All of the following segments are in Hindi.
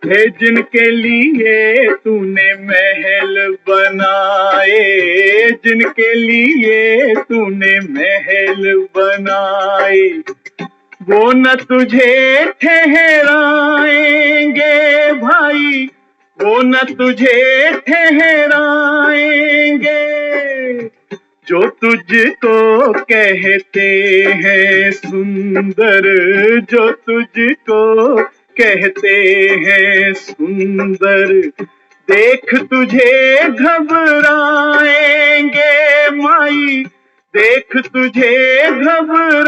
है जिनके लिए तूने महल बनाए, जिनके लिए तूने महल बनाए, वो न तुझे ठहराएंगे भाई, वो न तुझे ठहराएंगे। जो तुझको कहते हैं सुंदर, जो तुझको कहते हैं सुंदर, देख तुझे घबराएंगे माई, देख तुझे घबराएंगे।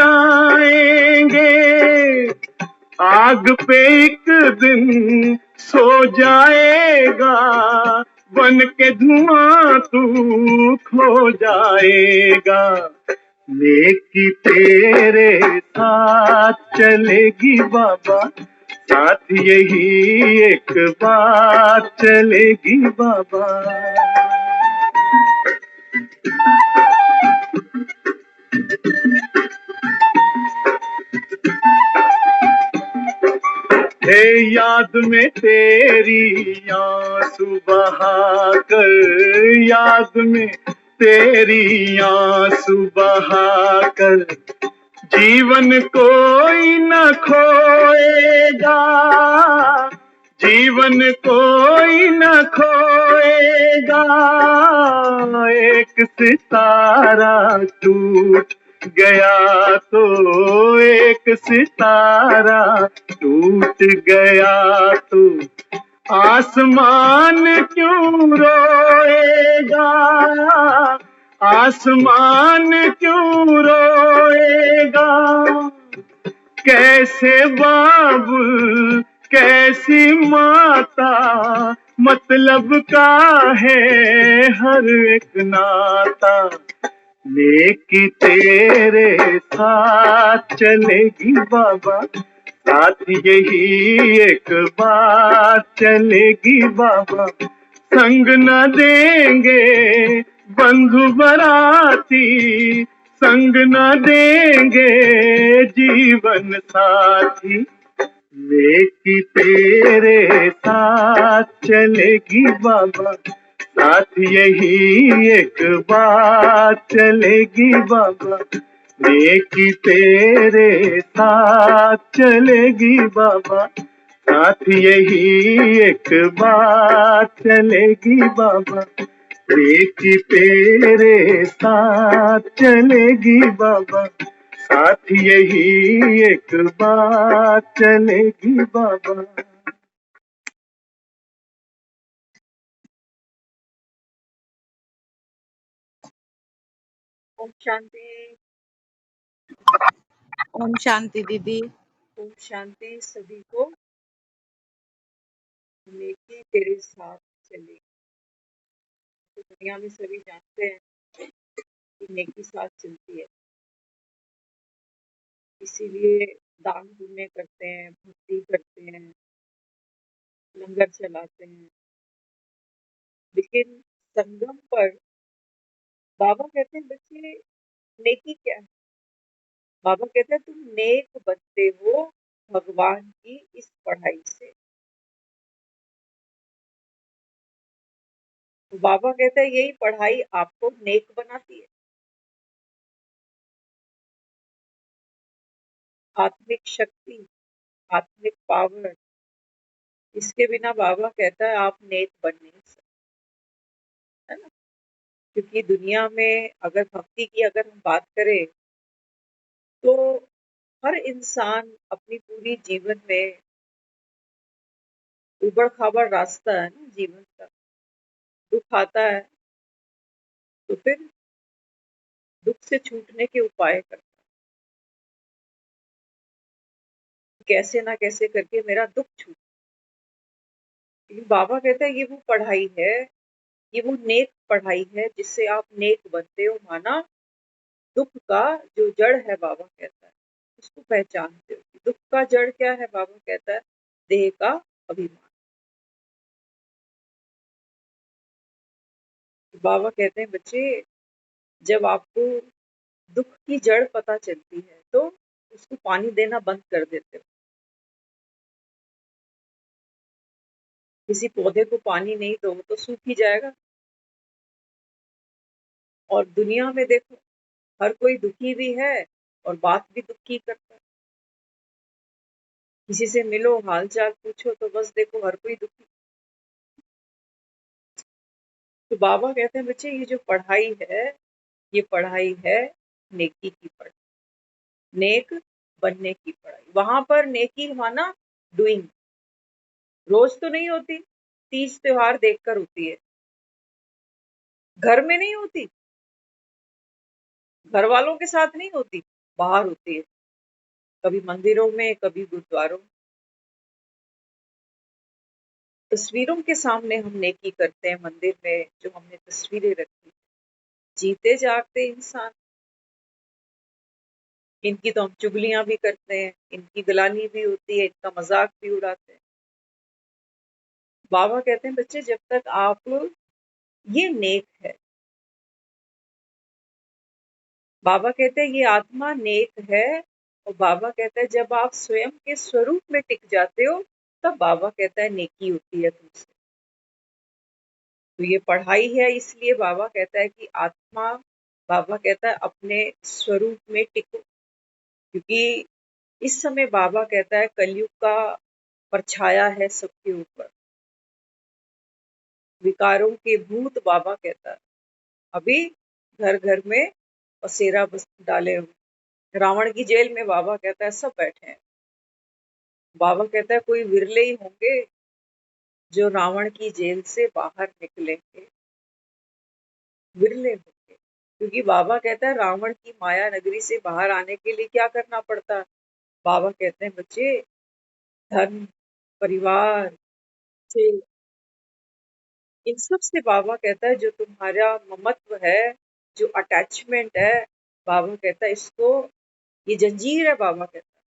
आग पे एक दिन सो जाएगा, बन के धुआं तू खो जाएगा। नेकी तेरे साथ चलेगी बाबा, साथ यही एक बात चलेगी बाबा। हे याद में तेरी आंसू बहाकर, याद में तेरी आंसू बहाकर, जीवन कोई न खोएगा, जीवन कोई न खोएगा। एक सितारा टूट गया तो, एक सितारा टूट गया तो, आसमान क्यों रोएगा, आसमान क्यों रोएगा। कैसे बाबुल कैसी माता, मतलब का है हर एक नाता। नेकी तेरे साथ चलेगी बाबा, साथ यही एक बात चलेगी बाबा। संग न देंगे बंधु बराती, संग न देंगे जीवन साथी। नेकी तेरे साथ चलेगी बाबा, साथ यही एक बात चलेगी बाबा। नेकी तेरे साथ चलेगी बाबा, साथ यही एक बात चलेगी बाबा। नेकी तेरे साथ चलेगी बाबा, साथ यही एक बात चलेगी बाबा। ओम शांति। ओम शांति दीदी। ओम शांति सभी को। नेकी तेरे साथ चलेगी। तो दुनिया में सभी जानते हैं कि नेकी साथ चलती है, इसीलिए दान पुण्य करते हैं, भक्ति करते हैं, लंगर चलाते हैं। लेकिन संगम पर बाबा कहते हैं बच्चे नेकी क्या है। बाबा कहते हैं तुम नेक बनते हो भगवान की इस पढ़ाई से। तो बाबा कहते हैं यही पढ़ाई आपको नेक बनाती है। आत्मिक शक्ति, आत्मिक पावर, इसके बिना बाबा कहता है आप नेक बन नहीं सकते, है ना। क्योंकि दुनिया में अगर भक्ति की अगर हम बात करें तो हर इंसान अपनी पूरी जीवन में उबड़ खाबड़ रास्ता है ना जीवन का, दुख आता है तो फिर दुख से छूटने के उपाय करता है, कैसे ना कैसे करके मेरा दुख छूट। लेकिन बाबा कहता है ये वो पढ़ाई है, ये वो नेक पढ़ाई है जिससे आप नेक बनते हो। माना दुख का जो जड़ है बाबा कहता है उसको पहचानते हो। दुख का जड़ क्या है बाबा कहता है देह का अभिमान। बाबा कहते हैं बच्चे जब आपको दुख की जड़ पता चलती है तो उसको पानी देना बंद कर देते हो। किसी पौधे को पानी नहीं दो तो सूख ही जाएगा। और दुनिया में देखो, हर कोई दुखी भी है और बात भी दुखी करता है। किसी से मिलो, हाल चाल पूछो तो बस देखो हर कोई दुखी। तो बाबा कहते हैं बच्चे, ये जो पढ़ाई है, ये पढ़ाई है नेकी की पढ़ाई, नेक बनने की पढ़ाई। वहां पर नेकी माना डूइंग, रोज तो नहीं होती, तीज त्योहार देखकर होती है, घर में नहीं होती, घर वालों के साथ नहीं होती, बाहर होती है, कभी मंदिरों में, कभी गुरुद्वारों में। तस्वीरों के सामने हम नेकी करते हैं, मंदिर में जो हमने तस्वीरें रखी, जीते जागते इंसान, इनकी तो हम चुगलियां भी करते हैं, इनकी गलानी भी होती है, इनका मजाक भी उड़ाते हैं। बाबा कहते हैं बच्चे, जब तक आप, ये नेक है, बाबा कहते हैं ये आत्मा नेक है। और बाबा कहता है जब आप स्वयं के स्वरूप में टिक जाते हो, तब बाबा कहता है नेकी होती है तुमसे। तो ये पढ़ाई है, इसलिए बाबा कहता है कि आत्मा, बाबा कहता है अपने स्वरूप में टिको, क्योंकि इस समय बाबा कहता है कलयुग का परछाया है सबके ऊपर, विकारों के भूत, बाबा कहता है अभी घर घर में बसेरा बस डाले हुए। रावण की जेल में बाबा कहता है सब बैठे हैं। बाबा कहता है कोई विरले ही होंगे जो रावण की जेल से बाहर निकलेंगे, विरले होंगे। क्योंकि बाबा कहता है रावण की माया नगरी से बाहर आने के लिए क्या करना पड़ता है। बाबा कहते हैं बच्चे, धन, परिवार से, इन सब से बाबा कहता है जो तुम्हारा ममत्व है, जो अटैचमेंट है, बाबा कहता है इसको, ये जंजीर है, बाबा कहता है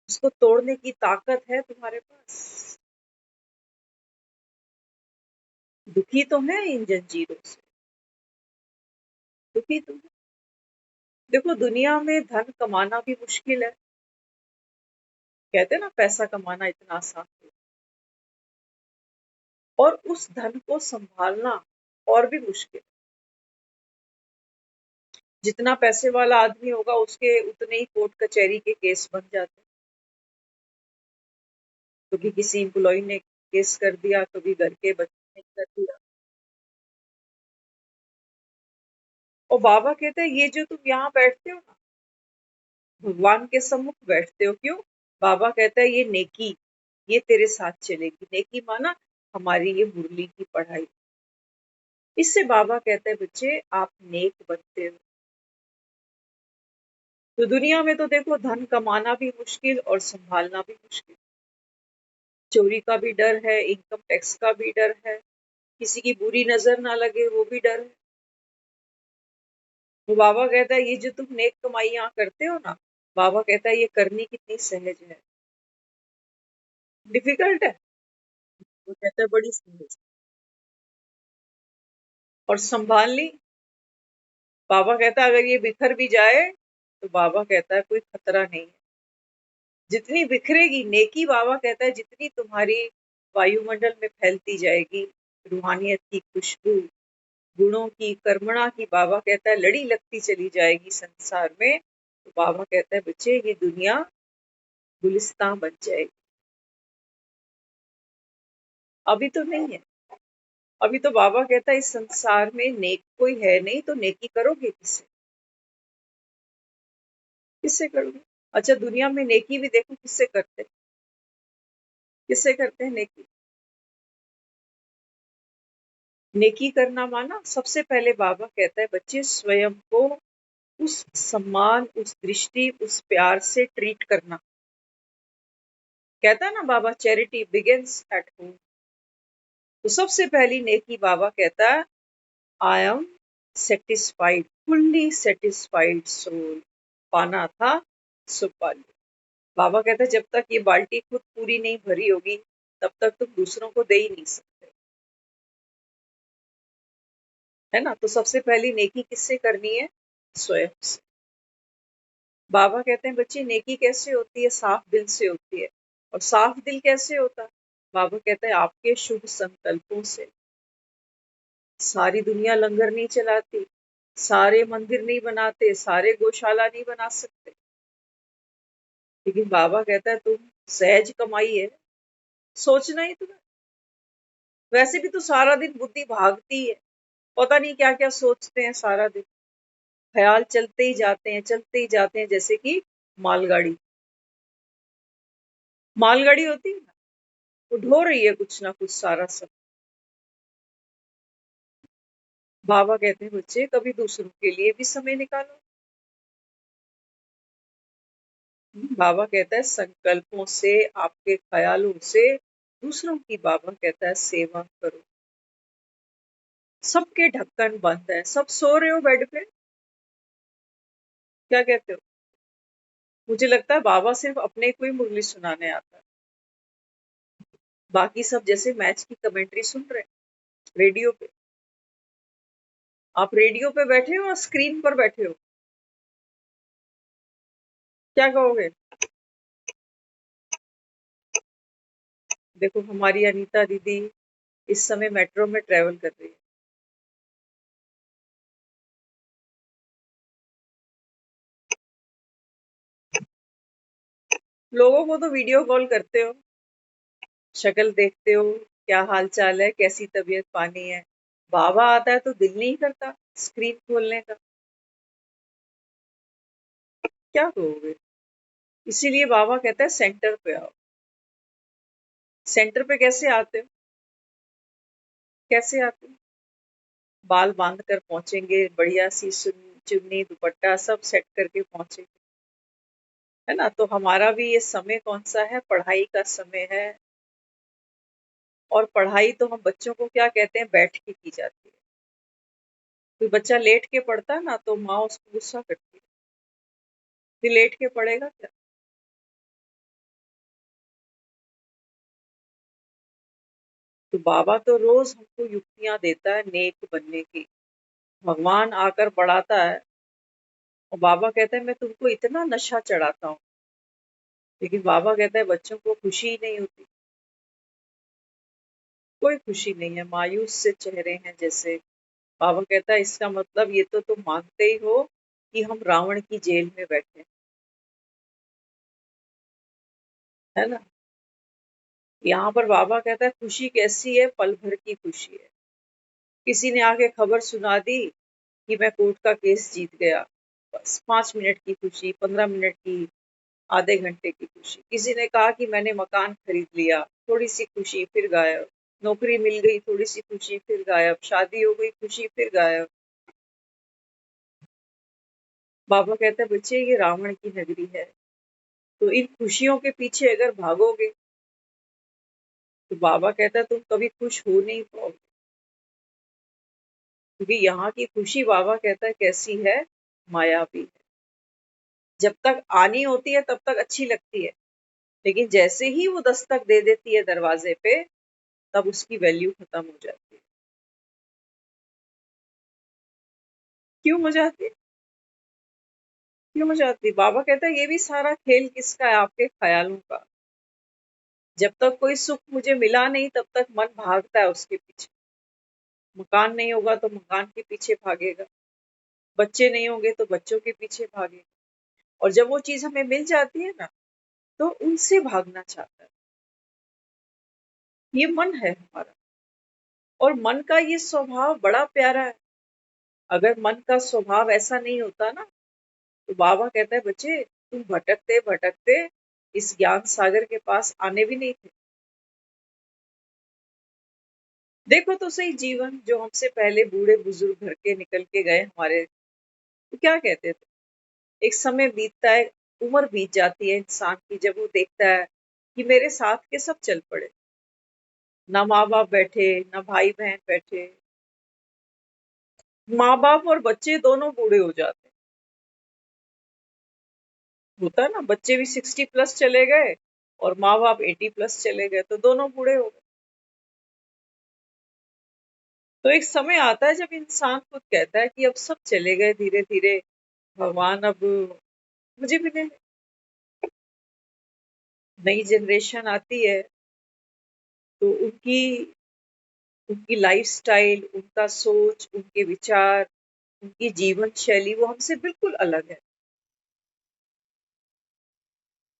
इसको तोड़ने की ताकत है तुम्हारे पास। दुखी तो है इन जंजीरों से, दुखी तो है। देखो दुनिया में धन कमाना भी मुश्किल है, कहते हैं ना पैसा कमाना इतना आसान नहीं, और उस धन को संभालना और भी मुश्किल। जितना पैसे वाला आदमी होगा उसके उतने ही कोर्ट कचहरी के केस बन जाते हैं। कभी किसी एम्प्लॉय ने केस कर दिया, कभी घर के बच्चे ने कर दिया। और बाबा कहते हैं ये जो तुम यहाँ बैठते हो ना, भगवान के सम्मुख बैठते हो, क्यों? बाबा कहता है ये नेकी, ये तेरे साथ चलेगी। नेकी माना हमारी ये मुरली की पढ़ाई। इससे बाबा कहते हैं बच्चे आप नेक बनते हो। तो दुनिया में तो देखो धन कमाना भी मुश्किल और संभालना भी मुश्किल, चोरी का भी डर है, इनकम टैक्स का भी डर है, किसी की बुरी नजर ना लगे वो भी डर है। तो बाबा कहता है ये जो तुम नेक कमाई यहाँ करते हो ना, बाबा कहता है ये करनी कितनी सहज है, डिफिकल्ट है, वो कहता है बड़ी सहज। और संभालनी, बाबा कहता है अगर ये बिखर भी जाए तो बाबा कहता है कोई खतरा नहीं है। जितनी बिखरेगी नेकी, बाबा कहता है जितनी तुम्हारी वायुमंडल में फैलती जाएगी, रूहानियत की खुशबू, गुणों की, कर्मणा की, बाबा कहता है लड़ी लगती चली जाएगी संसार में, तो बाबा कहता है बच्चे ये दुनिया गुलिस्तान बन जाएगी। अभी तो नहीं है, अभी तो बाबा कहता है इस संसार में नेक कोई है नहीं, तो नेकी करोगे किससे, किससे करोगे? अच्छा दुनिया में नेकी भी देखो किससे करते हैं, किससे करते हैं नेकी? नेकी करना माना सबसे पहले बाबा कहता है बच्चे स्वयं को उस सम्मान, उस दृष्टि, उस प्यार से ट्रीट करना। कहता है ना बाबा चैरिटी बिगिंस एट होम। तो सबसे पहली नेकी बाबा कहता है I am satisfied, fully satisfied soul, पाना था सो पा लिया। बाबा कहता है जब तक ये बाल्टी खुद पूरी नहीं भरी होगी तब तक तुम दूसरों को दे ही नहीं सकते, है ना। तो सबसे पहली नेकी किससे करनी है? स्वयं से। बाबा कहते हैं बच्चे नेकी कैसे होती है? साफ दिल से होती है। और साफ दिल कैसे होता है? बाबा कहता है आपके शुभ संकल्पों से सारी दुनिया लंगर नहीं चलाती, सारे मंदिर नहीं बनाते, सारे गौशाला नहीं बना सकते, लेकिन बाबा कहता है तुम सहज कमाई है, सोचना ही तुम्हें। वैसे भी तो सारा दिन बुद्धि भागती है, पता नहीं क्या क्या सोचते हैं सारा दिन, ख्याल चलते ही जाते हैं, चलते ही जाते हैं, जैसे कि मालगाड़ी। मालगाड़ी होती है ना, वो ढो रही है कुछ ना कुछ सारा सब। बाबा कहते हैं बच्चे कभी दूसरों के लिए भी समय निकालो। बाबा कहता है संकल्पों से, आपके ख्यालों से दूसरों की, बाबा कहता है सेवा करो। सबके ढक्कन बंद है, सब सो रहे हो बेड पे, क्या कहते हो? मुझे लगता है बाबा सिर्फ अपने को ही मुरली सुनाने आता है, बाकी सब जैसे मैच की कमेंट्री सुन रहे हैं रेडियो पे। आप रेडियो पे बैठे हो और स्क्रीन पर बैठे हो, क्या कहोगे? देखो हमारी अनीता दीदी इस समय मेट्रो में ट्रेवल कर रही है। लोगों को तो वीडियो कॉल करते हो, शक्ल देखते हो, क्या हाल चाल है, कैसी तबीयत पानी है। बाबा आता है तो दिल नहीं करता स्क्रीन खोलने का, क्या कहोगे? इसीलिए बाबा कहता है सेंटर पे आओ। सेंटर पे कैसे आते हो? कैसे आते हो? बाल बांध कर पहुंचेंगे, बढ़िया सी चुन्नी दुपट्टा सब सेट करके पहुंचेंगे, है ना? तो हमारा भी ये समय कौन सा है? पढ़ाई का समय है। और पढ़ाई तो हम बच्चों को क्या कहते हैं, बैठ के की जाती है। कोई बच्चा लेट के पढ़ता है ना तो माँ उसको गुस्सा करती है, फिर लेट के पढ़ेगा क्या? तो बाबा तो रोज हमको युक्तियां देता है नेक बनने की। भगवान आकर बढ़ाता है और बाबा कहता है मैं तुमको इतना नशा चढ़ाता हूँ, लेकिन बाबा कहता है बच्चों को खुशी ही नहीं होती, कोई खुशी नहीं है, मायूस से चेहरे हैं जैसे। बाबा कहता है इसका मतलब ये तो तुम मानते ही हो कि हम रावण की जेल में बैठे हैं, है ना? यहाँ पर बाबा कहता है खुशी कैसी है, पल भर की खुशी है। किसी ने आके खबर सुना दी कि मैं कोर्ट का केस जीत गया, बस 5 मिनट की खुशी, 15 मिनट की, आधे घंटे की खुशी। किसी ने कहा कि मैंने मकान खरीद लिया, थोड़ी सी खुशी फिर गायब। नौकरी मिल गई, थोड़ी सी खुशी फिर गायब। शादी हो गई, खुशी फिर गायब। बाबा कहते हैं बच्चे ये रावण की नगरी है, तो इन खुशियों के पीछे अगर भागोगे तो बाबा कहता है तुम कभी खुश हो नहीं पाओगे, क्योंकि यहाँ की खुशी बाबा कहता है कैसी है, मायावी है। जब तक आनी होती है तब तक अच्छी लगती है, लेकिन जैसे ही वो दस्तक दे देती है दरवाजे पे, तब उसकी वैल्यू खत्म हो जाती है। क्यों हो जाती है? क्यों हो जाती है? बाबा कहता है ये भी सारा खेल किसका है, आपके ख्यालों का। जब तक कोई सुख मुझे मिला नहीं तब तक मन भागता है उसके पीछे। मकान नहीं होगा तो मकान के पीछे भागेगा, बच्चे नहीं होंगे तो बच्चों के पीछे भागेगा, और जब वो चीज हमें मिल जाती है ना तो उनसे भागना चाहता है। ये मन है हमारा, और मन का ये स्वभाव बड़ा प्यारा है। अगर मन का स्वभाव ऐसा नहीं होता ना तो बाबा कहता है बच्चे तुम भटकते भटकते इस ज्ञान सागर के पास आने भी नहीं थे। देखो तो सही जीवन जो हमसे पहले बूढ़े बुजुर्ग घर के निकल के गए हमारे, तो क्या कहते थे? एक समय बीतता है, उम्र बीत जाती है इंसान की, जब वो देखता है कि मेरे साथ के सब चल पड़े, ना माँ बाप बैठे, ना भाई बहन बैठे। माँ बाप और बच्चे दोनों बूढ़े हो जाते हैं। होता है ना, बच्चे भी 60+ चले गए और माँ बाप 80+ चले गए, तो दोनों बूढ़े हो गए। तो एक समय आता है जब इंसान खुद कहता है कि अब सब चले गए धीरे धीरे, भगवान अब मुझे भी नहीं। नई जनरेशन आती है, तो उनकी उनकी लाइफस्टाइल, उनका सोच, उनके विचार, उनकी जीवन शैली वो हमसे बिल्कुल अलग है।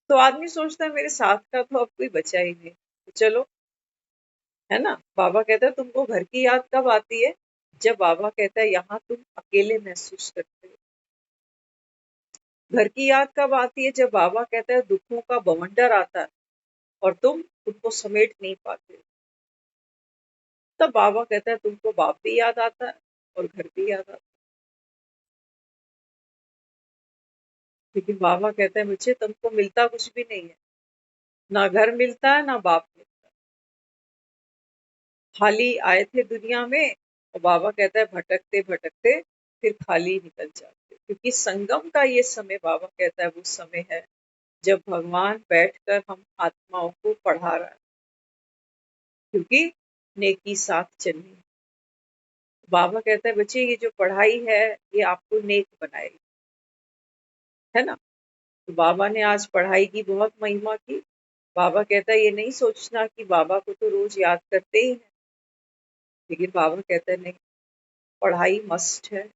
तो आदमी सोचता है मेरे साथ का तो अब कोई बचा ही नहीं, तो चलो, है ना? बाबा कहता है तुमको घर की याद कब आती है? जब बाबा कहता है यहाँ तुम अकेले महसूस करते हो। घर की याद कब आती है? जब बाबा कहता है दुखों का बवंडर आता है और तुम उनको समेट नहीं पाते हो। तब बाबा कहता है तुमको बाप भी याद आता है और घर भी याद आता है। लेकिन बाबा कहता है मुझे तुमको मिलता कुछ भी नहीं है, ना घर मिलता है ना बाप मिलता है। खाली आए थे दुनिया में और बाबा कहता है भटकते भटकते फिर खाली निकल जाते, क्योंकि संगम का ये समय बाबा कहता है वो समय है जब भगवान बैठकर हम आत्माओं को पढ़ा रहा है, क्योंकि नेकी साथ चलनी है। बाबा कहता है बच्चे ये जो पढ़ाई है ये आपको नेक बनाएगी, है ना? तो बाबा ने आज पढ़ाई की बहुत महिमा की। बाबा कहता है ये नहीं सोचना कि बाबा को तो रोज याद करते ही हैं, लेकिन बाबा कहता है नहीं, पढ़ाई मस्ट है,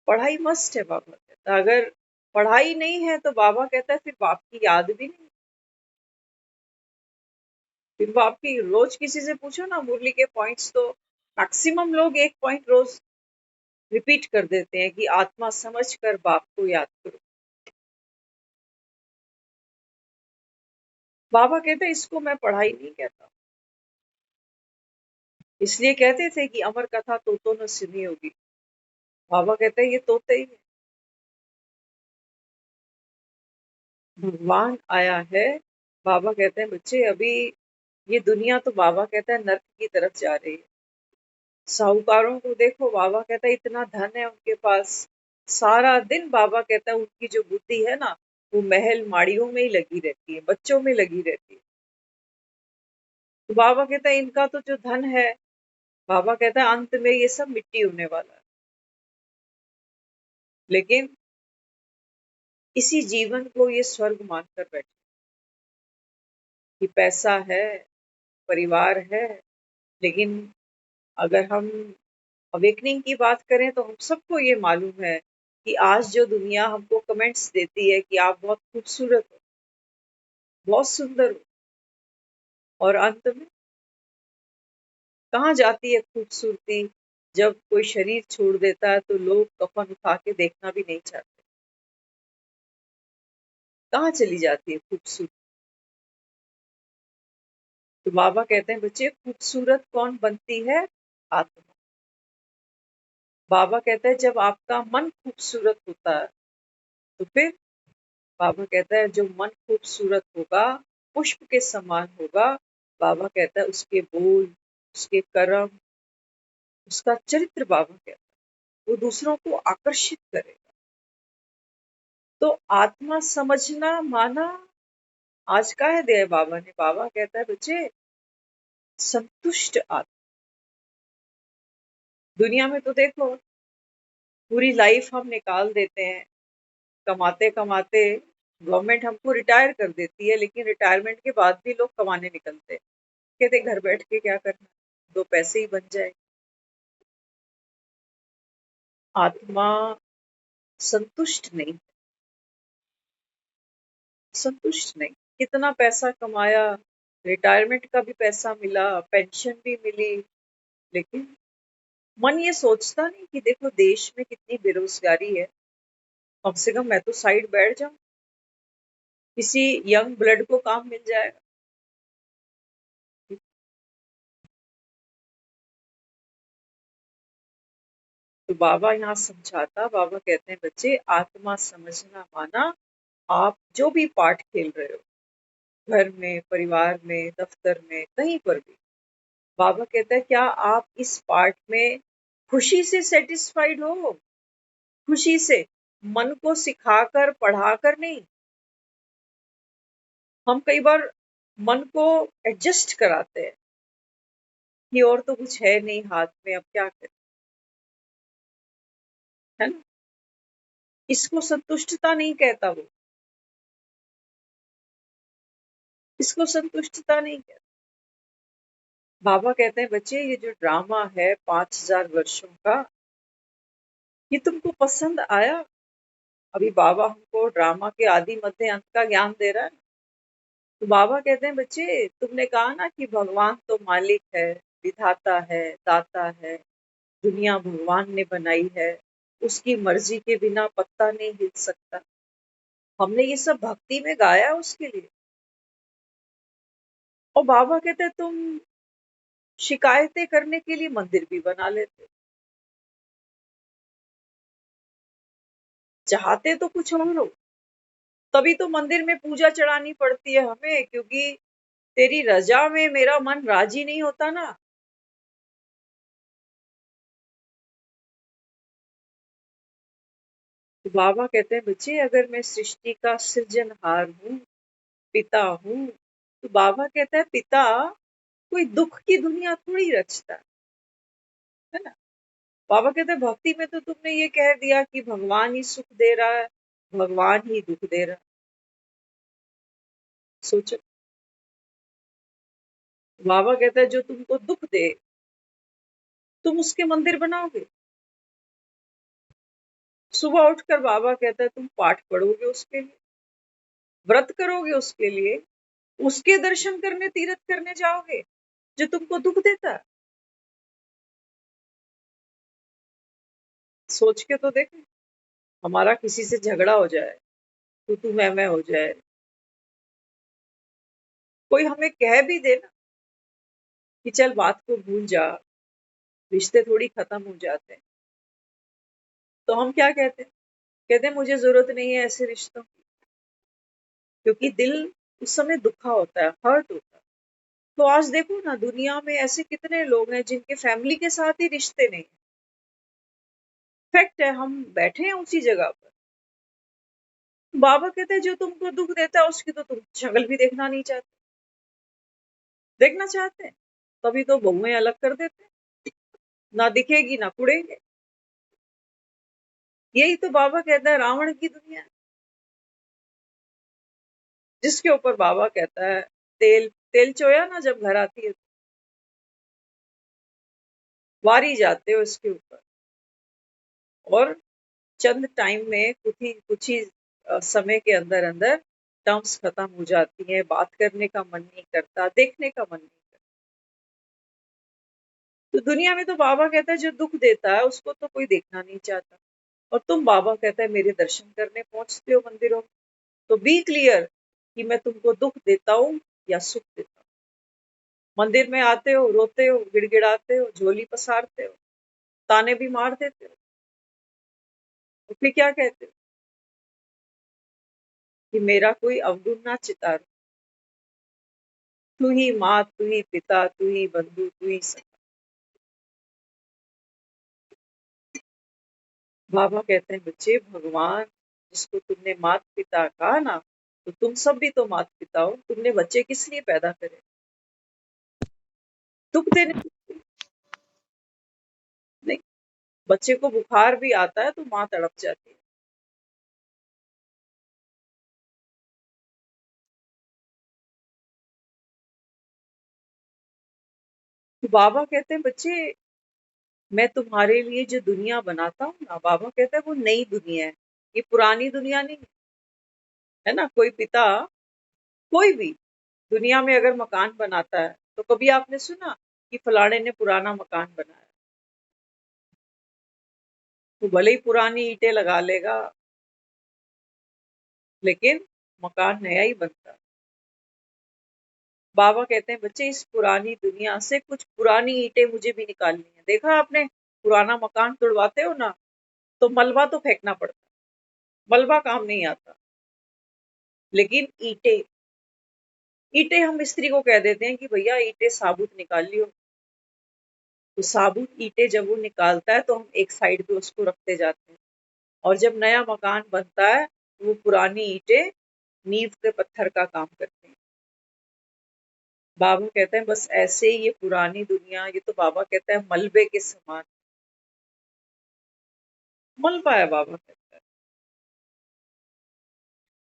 पढ़ाई मस्ट है। बाबा कहता है अगर पढ़ाई नहीं है तो बाबा कहता है फिर बाप की याद भी नहीं। फिर बाप की रोज किसी से पूछो ना मुरली के पॉइंट्स, तो मैक्सिमम लोग एक पॉइंट रोज रिपीट कर देते हैं कि आत्मा समझ कर बाप को याद करो। बाबा कहते हैं इसको मैं पढ़ाई नहीं कहता, इसलिए कहते थे कि अमर कथा तोतों ने सुनी होगी। बाबा कहते हैं ये तोते ही हैं। भगवान आया है। बाबा कहते हैं बच्चे अभी ये दुनिया तो बाबा कहता है नर्क की तरफ जा रही है। साहूकारों को देखो, बाबा कहता है इतना धन है उनके पास, सारा दिन बाबा कहता है उनकी जो बुद्धि है ना वो महल माड़ियों में ही लगी रहती है, बच्चों में लगी रहती है। तो बाबा कहता है इनका तो जो धन है, बाबा कहता है अंत में ये सब मिट्टी होने वाला है। लेकिन इसी जीवन को ये स्वर्ग मानकर बैठे कि पैसा है, परिवार है। लेकिन अगर हम अवेकनिंग की बात करें तो हम सबको ये मालूम है कि आज जो दुनिया हमको कमेंट्स देती है कि आप बहुत खूबसूरत हो, बहुत सुंदर हो, और अंत में कहाँ जाती है खूबसूरती? जब कोई शरीर छोड़ देता है तो लोग कफन उठा के देखना भी नहीं चाहते। कहाँ चली जाती है खूबसूरती? तो बाबा कहते हैं बच्चे खूबसूरत कौन बनती है? आत्मा। बाबा कहता है जब आपका मन खूबसूरत होता है तो फिर बाबा कहता है जो मन खूबसूरत होगा, पुष्प के समान होगा, बाबा कहता है उसके बोल, उसके कर्म, उसका चरित्र, बाबा कहता है वो दूसरों को आकर्षित करेगा। तो आत्मा समझना माना आज का है दिया बाबा ने। बाबा कहता है बच्चे संतुष्ट आत्मा। दुनिया में तो देखो पूरी लाइफ हम निकाल देते हैं कमाते कमाते, गवर्नमेंट हमको रिटायर कर देती है, लेकिन रिटायरमेंट के बाद भी लोग कमाने निकलते हैं, कहते घर बैठ के क्या करना, दो पैसे ही बन जाए। आत्मा संतुष्ट नहीं, संतुष्ट नहीं। कितना पैसा कमाया, रिटायरमेंट का भी पैसा मिला, पेंशन भी मिली, लेकिन मन ये सोचता नहीं कि देखो देश में कितनी बेरोजगारी है, कम से कम मैं तो साइड बैठ जाऊं, किसी यंग ब्लड को काम मिल जाएगा। तो बाबा यहाँ समझाता, बाबा कहते हैं बच्चे आत्मा समझना माना आप जो भी पार्ट खेल रहे हो, घर में, परिवार में, दफ्तर में, कहीं पर भी, बाबा कहता है क्या आप इस पार्ट में खुशी से सेटिस्फाइड हो? खुशी से, मन को सिखाकर पढ़ाकर नहीं। हम कई बार मन को एडजस्ट कराते हैं कि और तो कुछ है नहीं हाथ में, अब क्या करें, है ना? इसको संतुष्टता नहीं कहता वो, इसको संतुष्टता नहीं कहते। बाबा कहते हैं बच्चे ये जो ड्रामा है 5000 वर्षों का, ये तुमको पसंद आया? अभी बाबा हमको ड्रामा के आदि मध्य अंत का ज्ञान दे रहा है। तो बाबा कहते हैं बच्चे तुमने कहा ना कि भगवान तो मालिक है, विधाता है, दाता है, दुनिया भगवान ने बनाई है, उसकी मर्जी के बिना पत्ता नहीं हिल सकता। हमने ये सब भक्ति में गाया उसके लिए। और बाबा कहते हैं तुम शिकायतें करने के लिए मंदिर भी बना लेते, चाहते तो कुछ और हो। तभी तो मंदिर में पूजा चढ़ानी पड़ती है हमें, क्योंकि तेरी रजा में मेरा मन राजी नहीं होता ना। तो बाबा कहते हैं बच्चे अगर मैं सृष्टि का सृजनहार हूँ, पिता हूँ, तो बाबा कहता है पिता कोई दुख की दुनिया थोड़ी रचता है ना। बाबा कहते हैं भक्ति में तो तुमने ये कह दिया कि भगवान ही सुख दे रहा है, भगवान ही दुख दे रहा है। सोचो, बाबा कहता है जो तुमको दुख दे तुम उसके मंदिर बनाओगे? सुबह उठकर बाबा कहता है तुम पाठ पढ़ोगे उसके लिए, व्रत करोगे उसके लिए, उसके दर्शन करने तीर्थ करने जाओगे जो तुमको दुख देता है? सोच के तो देखो, हमारा किसी से झगड़ा हो जाए, तू मैं हो जाए, कोई हमें कह भी दे ना कि चल बात को भूल जा, रिश्ते थोड़ी खत्म हो जाते हैं, तो हम क्या कहते हैं? कहते हैं मुझे जरूरत नहीं है ऐसे रिश्तों की, क्योंकि दिल उस समय दुखा होता है, हर्ट होता है। तो आज देखो ना दुनिया में ऐसे कितने लोग हैं जिनके फैमिली के साथ ही रिश्ते नहीं। फैक्ट है, हम बैठे हैं उसी जगह पर। बाबा कहते हैं जो तुमको दुख देता है उसकी तो तुम शक्ल भी देखना नहीं चाहते, देखना चाहते हैं तभी तो बहुएं अलग कर देते हैं, ना दिखेगी ना कुड़ेंगे। यही तो बाबा कहता है रावण की दुनिया, जिसके ऊपर बाबा कहता है तेल तेल चोया ना जब घर आती है वारी जाते हो इसके ऊपर, और चंद टाइम में कुछ ही समय के अंदर अंदर टर्म्स खत्म हो जाती है, बात करने का मन नहीं करता, देखने का मन नहीं करता। तो दुनिया में तो बाबा कहता है जो दुख देता है उसको तो कोई देखना नहीं चाहता, और तुम बाबा कहता है मेरे दर्शन करने पहुंचते हो मंदिरों में, तो बी क्लियर कि मैं तुमको दुख देता हूँ या सुख देता हूँ। मंदिर में आते हो, रोते हो, गिड़गिड़ाते हो, झोली पसारते हो, ताने भी मार देते हो, तो फिर क्या कहते हो कि मेरा कोई अवगुण ना चितारो, तू ही माँ, तू ही पिता, तू ही बंधु, तू ही सखा। बाबा कहते हैं बच्चे भगवान जिसको तुमने माता पिता कहा ना, तो तुम सब भी तो माता पिता हो। तुमने बच्चे किस लिए पैदा करे? दुख देने के लिए? नहीं, बच्चे को बुखार भी आता है तो माँ तड़प जाती है। तो बाबा कहते हैं बच्चे मैं तुम्हारे लिए जो दुनिया बनाता हूँ ना, बाबा कहता है वो नई दुनिया है, ये पुरानी दुनिया नहीं है ना। कोई पिता कोई भी दुनिया में अगर मकान बनाता है तो कभी आपने सुना कि फलाने ने पुराना मकान बनाया? तो भले ही पुरानी ईंटें लगा लेगा, लेकिन मकान नया ही बनता है। बाबा कहते हैं बच्चे इस पुरानी दुनिया से कुछ पुरानी ईंटें मुझे भी निकालनी है। देखा आपने, पुराना मकान तुड़वाते हो ना तो मलबा तो फेंकना पड़ता है, मलबा काम नहीं आता, लेकिन ईंटें, ईंटें हम मिस्त्री को कह देते हैं कि भैया ईंटें साबुत निकाल लियो, तो साबुत ईंटें जब वो निकालता है तो हम एक साइड पे उसको रखते जाते हैं, और जब नया मकान बनता है तो वो पुरानी ईंटें नींव के पत्थर का काम करते हैं। बाबा कहते हैं बस ऐसे ही ये पुरानी दुनिया, ये तो बाबा कहता है मलबे के समान, मलबा है बाबा कहता है।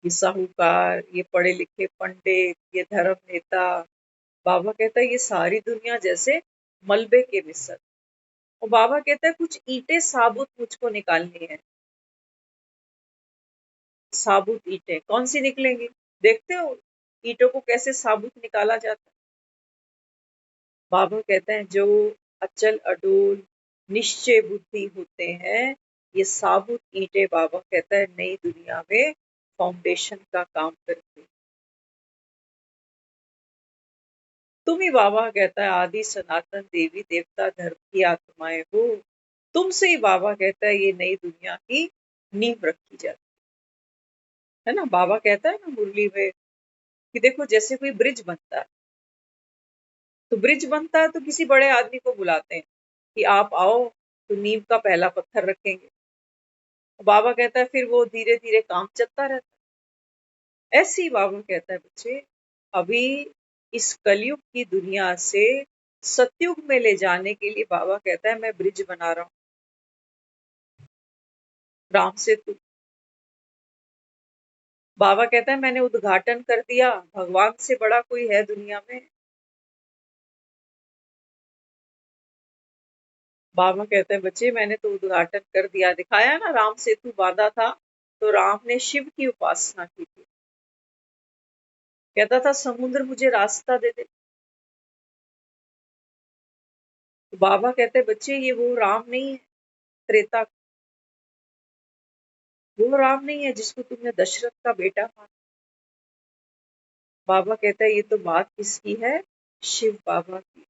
ये साहूकार, ये पढ़े लिखे पंडित, ये धर्म नेता। बाबा कहता है ये सारी दुनिया जैसे मलबे के मिसल। और बाबा कहता है कुछ ईंटें साबुत मुझको निकालनी है। साबुत ईंटें कौन सी निकलेंगी? देखते हो ईंटों को कैसे साबुत निकाला जाता है। बाबा कहते हैं जो अचल अडोल निश्चय बुद्धि होते हैं, ये साबुत ईंटें बाबा कहता है नई दुनिया में फाउंडेशन का काम करते हैं। तुम ही बाबा कहता है आदि सनातन देवी देवता धर्म की आत्माएं हो। तुमसे ही बाबा कहता है ये नई दुनिया की नींव रखी जाती है ना। बाबा कहता है ना मुरली में कि देखो जैसे कोई ब्रिज बनता है, तो ब्रिज बनता है तो किसी बड़े आदमी को बुलाते हैं कि आप आओ तो नींव का पहला पत्थर रखेंगे। बाबा कहता है फिर वो धीरे धीरे काम चलता रहता है। ऐसे ही बाबा कहता है बच्चे अभी इस कलयुग की दुनिया से सतयुग में ले जाने के लिए बाबा कहता है मैं ब्रिज बना रहा हूँ, राम सेतु। बाबा कहता है मैंने उद्घाटन कर दिया, भगवान से बड़ा कोई है दुनिया में? बाबा कहते हैं बच्चे मैंने तो उद्घाटन कर दिया, दिखाया ना, राम सेतु बांधा था तो राम ने शिव की उपासना की थी। कहता था समुद्र मुझे रास्ता दे दे। तो बाबा कहते हैं बच्चे ये वो राम नहीं है त्रेता, वो राम नहीं है जिसको तुमने दशरथ का बेटा माना। बाबा कहता है ये तो बात किसकी है? शिव बाबा की।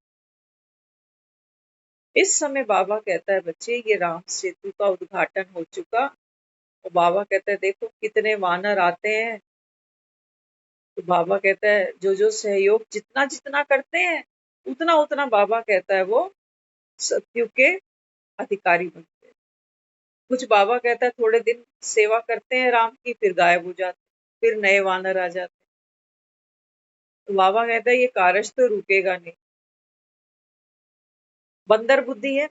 इस समय बाबा कहता है बच्चे ये राम सेतु का उद्घाटन हो चुका। और बाबा कहता है देखो कितने वानर आते हैं। तो बाबा कहता है जो जो सहयोग जितना जितना करते हैं उतना उतना बाबा कहता है वो सतयुग के अधिकारी बनते हैं। कुछ बाबा कहता है थोड़े दिन सेवा करते हैं राम की, फिर गायब हो जाते, फिर नए वानर आ जाते। तो बाबा कहता है ये कारज तो रुकेगा नहीं। बंदर बुद्धि है।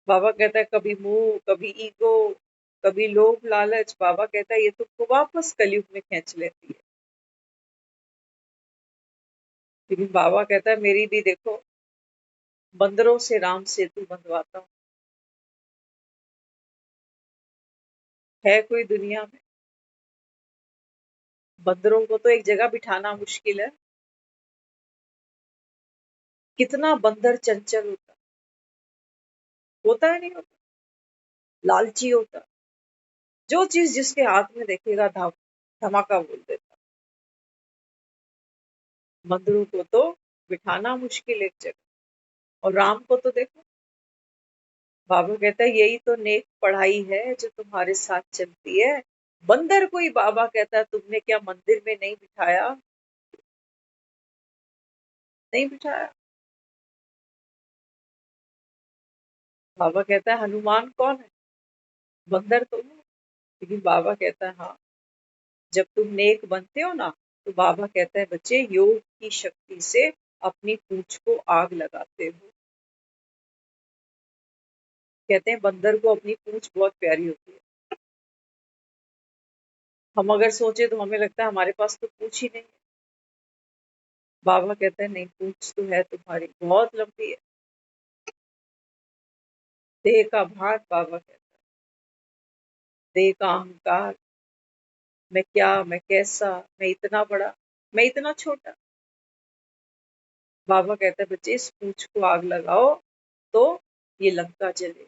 बाबा कहता है कभी मुंह, कभी ईगो, कभी लोभ लालच। बाबा कहता है ये तुमको वापस कलयुग में खींच लेती है। लेकिन बाबा कहता है मेरी भी देखो बंदरों से राम सेतु बंधवाता हूँ। है कोई दुनिया में? बंदरों को तो एक जगह बिठाना मुश्किल है। कितना बंदर चंचल होता है नहीं होता, लालची होता, जो चीज जिसके हाथ में देखेगा धमाका बोल देता। बंदरों को तो बिठाना मुश्किल एक जगह, और राम को तो देखो। बाबा कहता है यही तो नेक पढ़ाई है जो तुम्हारे साथ चलती है। बंदर कोई बाबा कहता है तुमने क्या मंदिर में नहीं बिठाया? नहीं बिठाया। बाबा कहता है हनुमान कौन है? बंदर तो है। लेकिन बाबा कहता है हाँ, जब तुम नेक बनते हो ना, तो बाबा कहता है बच्चे योग की शक्ति से अपनी पूंछ को आग लगाते हो। कहते हैं बंदर को अपनी पूंछ बहुत प्यारी होती है। हम अगर सोचे तो हमें लगता है हमारे पास तो पूंछ ही नहीं है। बाबा कहते हैं नहीं, पूंछ तो है तुम्हारी, बहुत लंबी है। देह का भार, बाबा कहता है देह का अहंकार, मैं क्या, मैं कैसा, मैं इतना बड़ा, मैं इतना छोटा। बाबा कहता है बच्चे इस पूंछ को आग लगाओ तो ये लंका जले।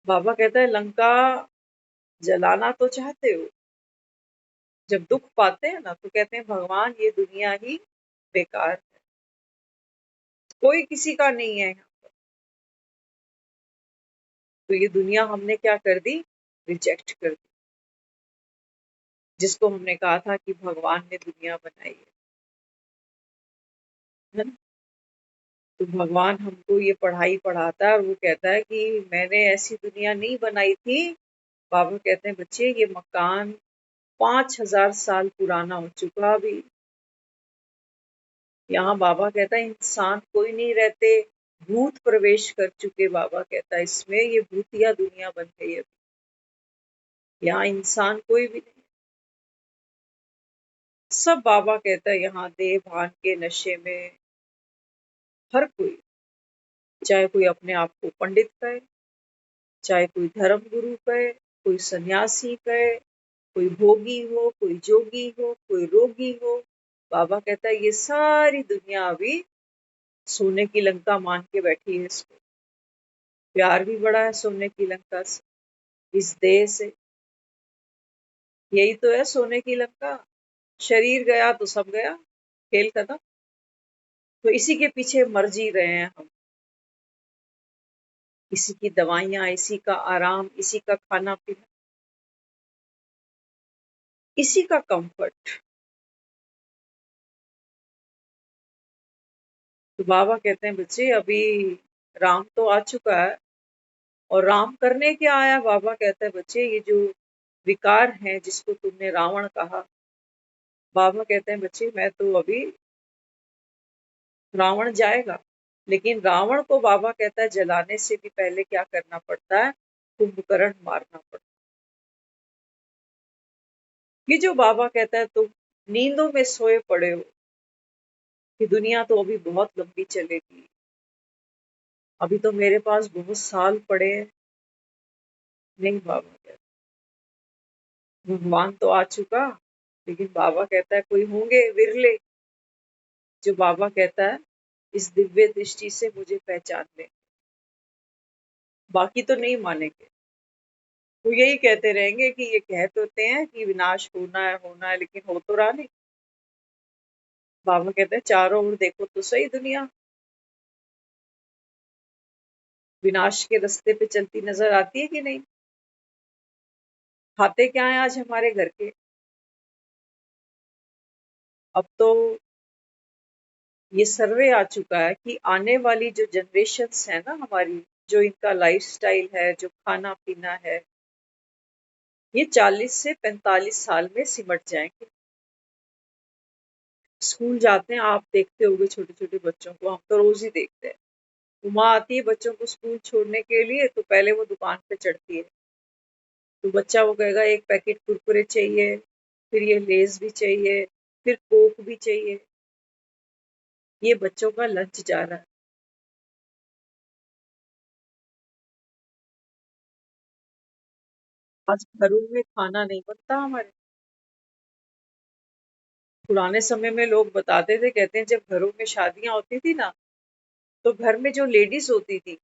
बाबा कहता है लंका जलाना तो चाहते हो, जब दुख पाते हैं ना तो कहते हैं भगवान ये दुनिया ही बेकार है, कोई किसी का नहीं है। तो ये दुनिया हमने क्या कर दी? रिजेक्ट कर दी। जिसको हमने कहा था कि भगवान ने दुनिया बनाई है ना। तो भगवान हमको ये पढ़ाई पढ़ाता है और वो कहता है कि मैंने ऐसी दुनिया नहीं बनाई थी। बाबा कहते हैं बच्चे ये मकान 5000 साल पुराना हो चुका अभी। यहाँ बाबा कहता है इंसान कोई नहीं रहते, भूत प्रवेश कर चुके। बाबा कहता है इसमें ये भूतिया दुनिया बन गई है। यहाँ इंसान कोई भी नहीं। सब बाबा कहता है यहाँ देह भान के नशे में हर कोई, चाहे कोई अपने आप को पंडित कहे, चाहे कोई धर्म गुरु कहे, कोई सन्यासी कहे, कोई भोगी हो, कोई जोगी हो, कोई रोगी हो। बाबा कहता है ये सारी दुनिया अभी सोने की लंका मान के बैठी है इसको। प्यार भी बड़ा है सोने की लंका से, इस देह से। यही तो है सोने की लंका। शरीर गया तो सब गया, खेल खत्म। तो इसी के पीछे मर जी रहे हैं हम। इसी की दवाइयां, इसी का आराम, इसी का खाना पीना, इसी का कंफर्ट। तो बाबा कहते हैं बच्चे अभी राम तो आ चुका है, और राम करने क्या आया? बाबा कहता है बच्चे ये जो विकार हैं जिसको तुमने रावण कहा, बाबा कहते हैं बच्चे मैं तो अभी, रावण जाएगा, लेकिन रावण को बाबा कहता है जलाने से भी पहले क्या करना पड़ता है? कुंभकर्ण मारना पड़ता है। ये जो बाबा कहता है तुम नींदों में सोए पड़े हो कि दुनिया तो अभी बहुत लंबी चलेगी, अभी तो मेरे पास बहुत साल पड़े हैं। नहीं, बाबा कहता भगवान तो आ चुका, लेकिन बाबा कहता है कोई होंगे विरले जो बाबा कहता है इस दिव्य दृष्टि से मुझे पहचान ले, बाकी तो नहीं मानेंगे। वो यही कहते रहेंगे कि ये कहते होते हैं कि विनाश होना है, लेकिन हो तो रहा नहीं। बाबा कहते हैं चारों ओर देखो तो सही, दुनिया विनाश के रास्ते पे चलती नजर आती है कि नहीं? खाते क्या है आज हमारे घर के? अब तो ये सर्वे आ चुका है कि आने वाली जो जनरेशन्स है ना हमारी, जो इनका लाइफस्टाइल है, जो खाना पीना है, ये 40 से 45 साल में सिमट जाएंगे। स्कूल जाते हैं, आप देखते होंगे छोटे छोटे बच्चों को, हम तो रोज ही देखते हैं। वो माँ आती है बच्चों को स्कूल छोड़ने के लिए, तो पहले वो दुकान पे चढ़ती है, तो बच्चा वो कहेगा एक पैकेट कुरकुरे चाहिए, फिर ये लेज भी चाहिए, फिर कोक भी चाहिए। ये बच्चों का लंच जा रहा है। आज घरों में खाना नहीं बनता हमारे। पुराने समय में लोग बताते थे, कहते हैं जब घरों में शादियां होती थी ना, तो घर में जो लेडीज होती थी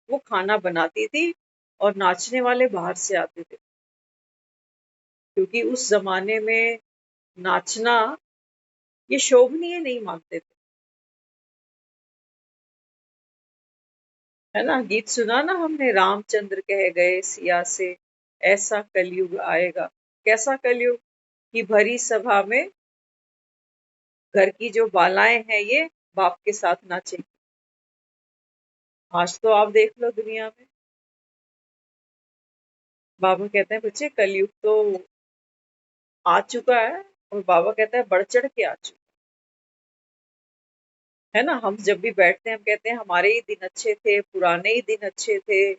वो खाना बनाती थी, और नाचने वाले बाहर से आते थे, क्योंकि उस जमाने में नाचना ये शोभनीय नहीं मानते थे। है ना, गीत सुना ना हमने, रामचंद्र कह गए सिया से ऐसा कलयुग आएगा। कैसा कलयुग? कि भरी सभा में घर की जो बालाएं हैं ये बाप के साथ नाचेंगी। आज तो आप देख लो दुनिया में। बाबा कहते हैं बच्चे कलयुग तो आ चुका है, और बाबा कहता है बढ़ चढ़ के आ चुका है। ना, हम जब भी बैठते हैं हम कहते हैं हमारे ही दिन अच्छे थे, पुराने ही दिन अच्छे थे।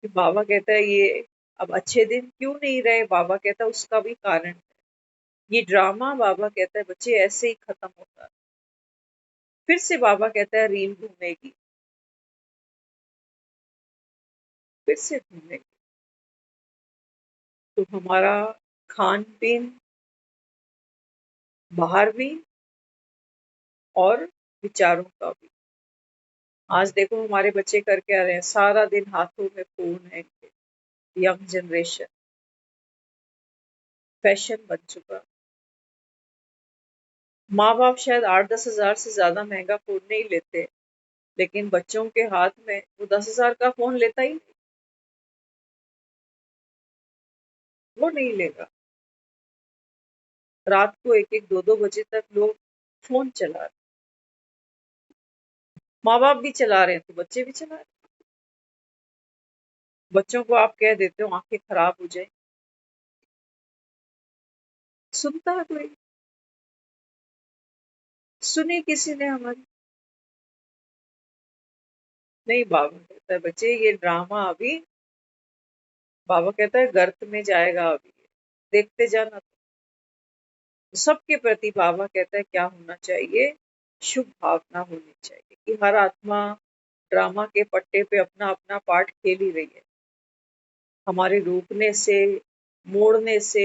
फिर बाबा कहता है ये अब अच्छे दिन क्यों नहीं रहे? बाबा कहता है उसका भी कारण है। ये ड्रामा बाबा कहता है बच्चे ऐसे ही खत्म होता है। फिर से बाबा कहता है रील घूमेगी, फिर से घूमेगी। तो हमारा खान पीन बाहर भी और विचारों का भी। आज देखो हमारे बच्चे कर क्या रहे हैं, सारा दिन हाथों में फोन है इनके। यंग जनरेशन फैशन बन चुका। माँ बाप शायद 8-10 हजार से ज्यादा महंगा फोन नहीं लेते, लेकिन बच्चों के हाथ में वो 10 हजार का फोन लेता ही नहीं, वो नहीं लेगा। रात को 1-1, 2-2 बजे तक लोग फोन चला रहे। माँ बाप भी चला रहे हैं तो बच्चे भी चला रहे हैं। बच्चों को आप कह देते हो आंखें खराब हो जाए, सुनता है कोई? सुनी किसी ने हमारी? नहीं। बाबा कहता है बच्चे ये ड्रामा अभी बाबा कहता है गर्त में जाएगा अभी, देखते जाना। तो सबके प्रति बाबा कहता है क्या होना चाहिए, शुभ भावना होनी चाहिए कि हर आत्मा ड्रामा के पट्टे पे अपना अपना पार्ट खेल ही रही है। हमारे रोकने से, मोड़ने से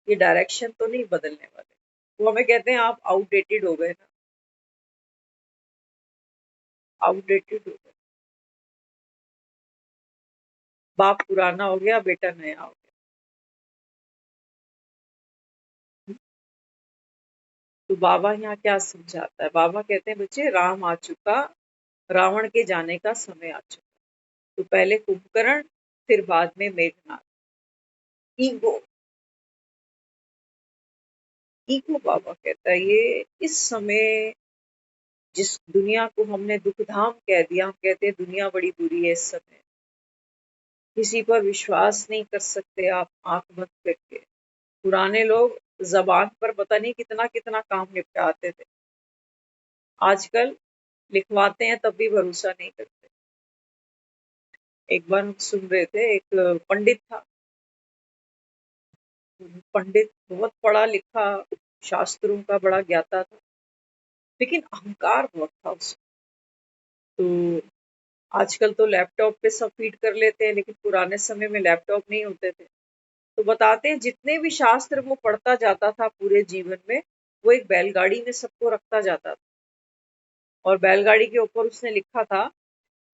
ये डायरेक्शन तो नहीं बदलने वाले। वो हमें कहते हैं आप आउटडेटेड हो गए ना, आउटडेटेड हो गए, बाप पुराना हो गया, बेटा नया हो गया। तो बाबा यहाँ क्या समझाता है, बाबा कहते हैं बच्चे राम आ चुका, रावण के जाने का समय आ चुका। तो पहले कुंभकर्ण, फिर बाद में मेघनाथ। ईगो, ईगो बाबा कहता है ये इस समय जिस दुनिया को हमने दुखधाम कह दिया, हम कहते हैं दुनिया बड़ी बुरी है इस समय, किसी पर विश्वास नहीं कर सकते आप आंख बंद करके। पुराने लोग जबान पर पता नहीं कितना कितना काम निपटाते थे, आजकल लिखवाते हैं तब भी भरोसा नहीं करते। एक बार हम सुन रहे थे, एक पंडित था, पंडित बहुत पढ़ा लिखा, शास्त्रों का बड़ा ज्ञाता था, लेकिन अहंकार बहुत था उसको। तो आजकल तो लैपटॉप पे सब फीड कर लेते हैं, लेकिन पुराने समय में लैपटॉप नहीं होते थे। तो बताते हैं जितने भी शास्त्र वो पढ़ता जाता था पूरे जीवन में, वो एक बैलगाड़ी में सबको रखता जाता था, और बैलगाड़ी के ऊपर उसने लिखा था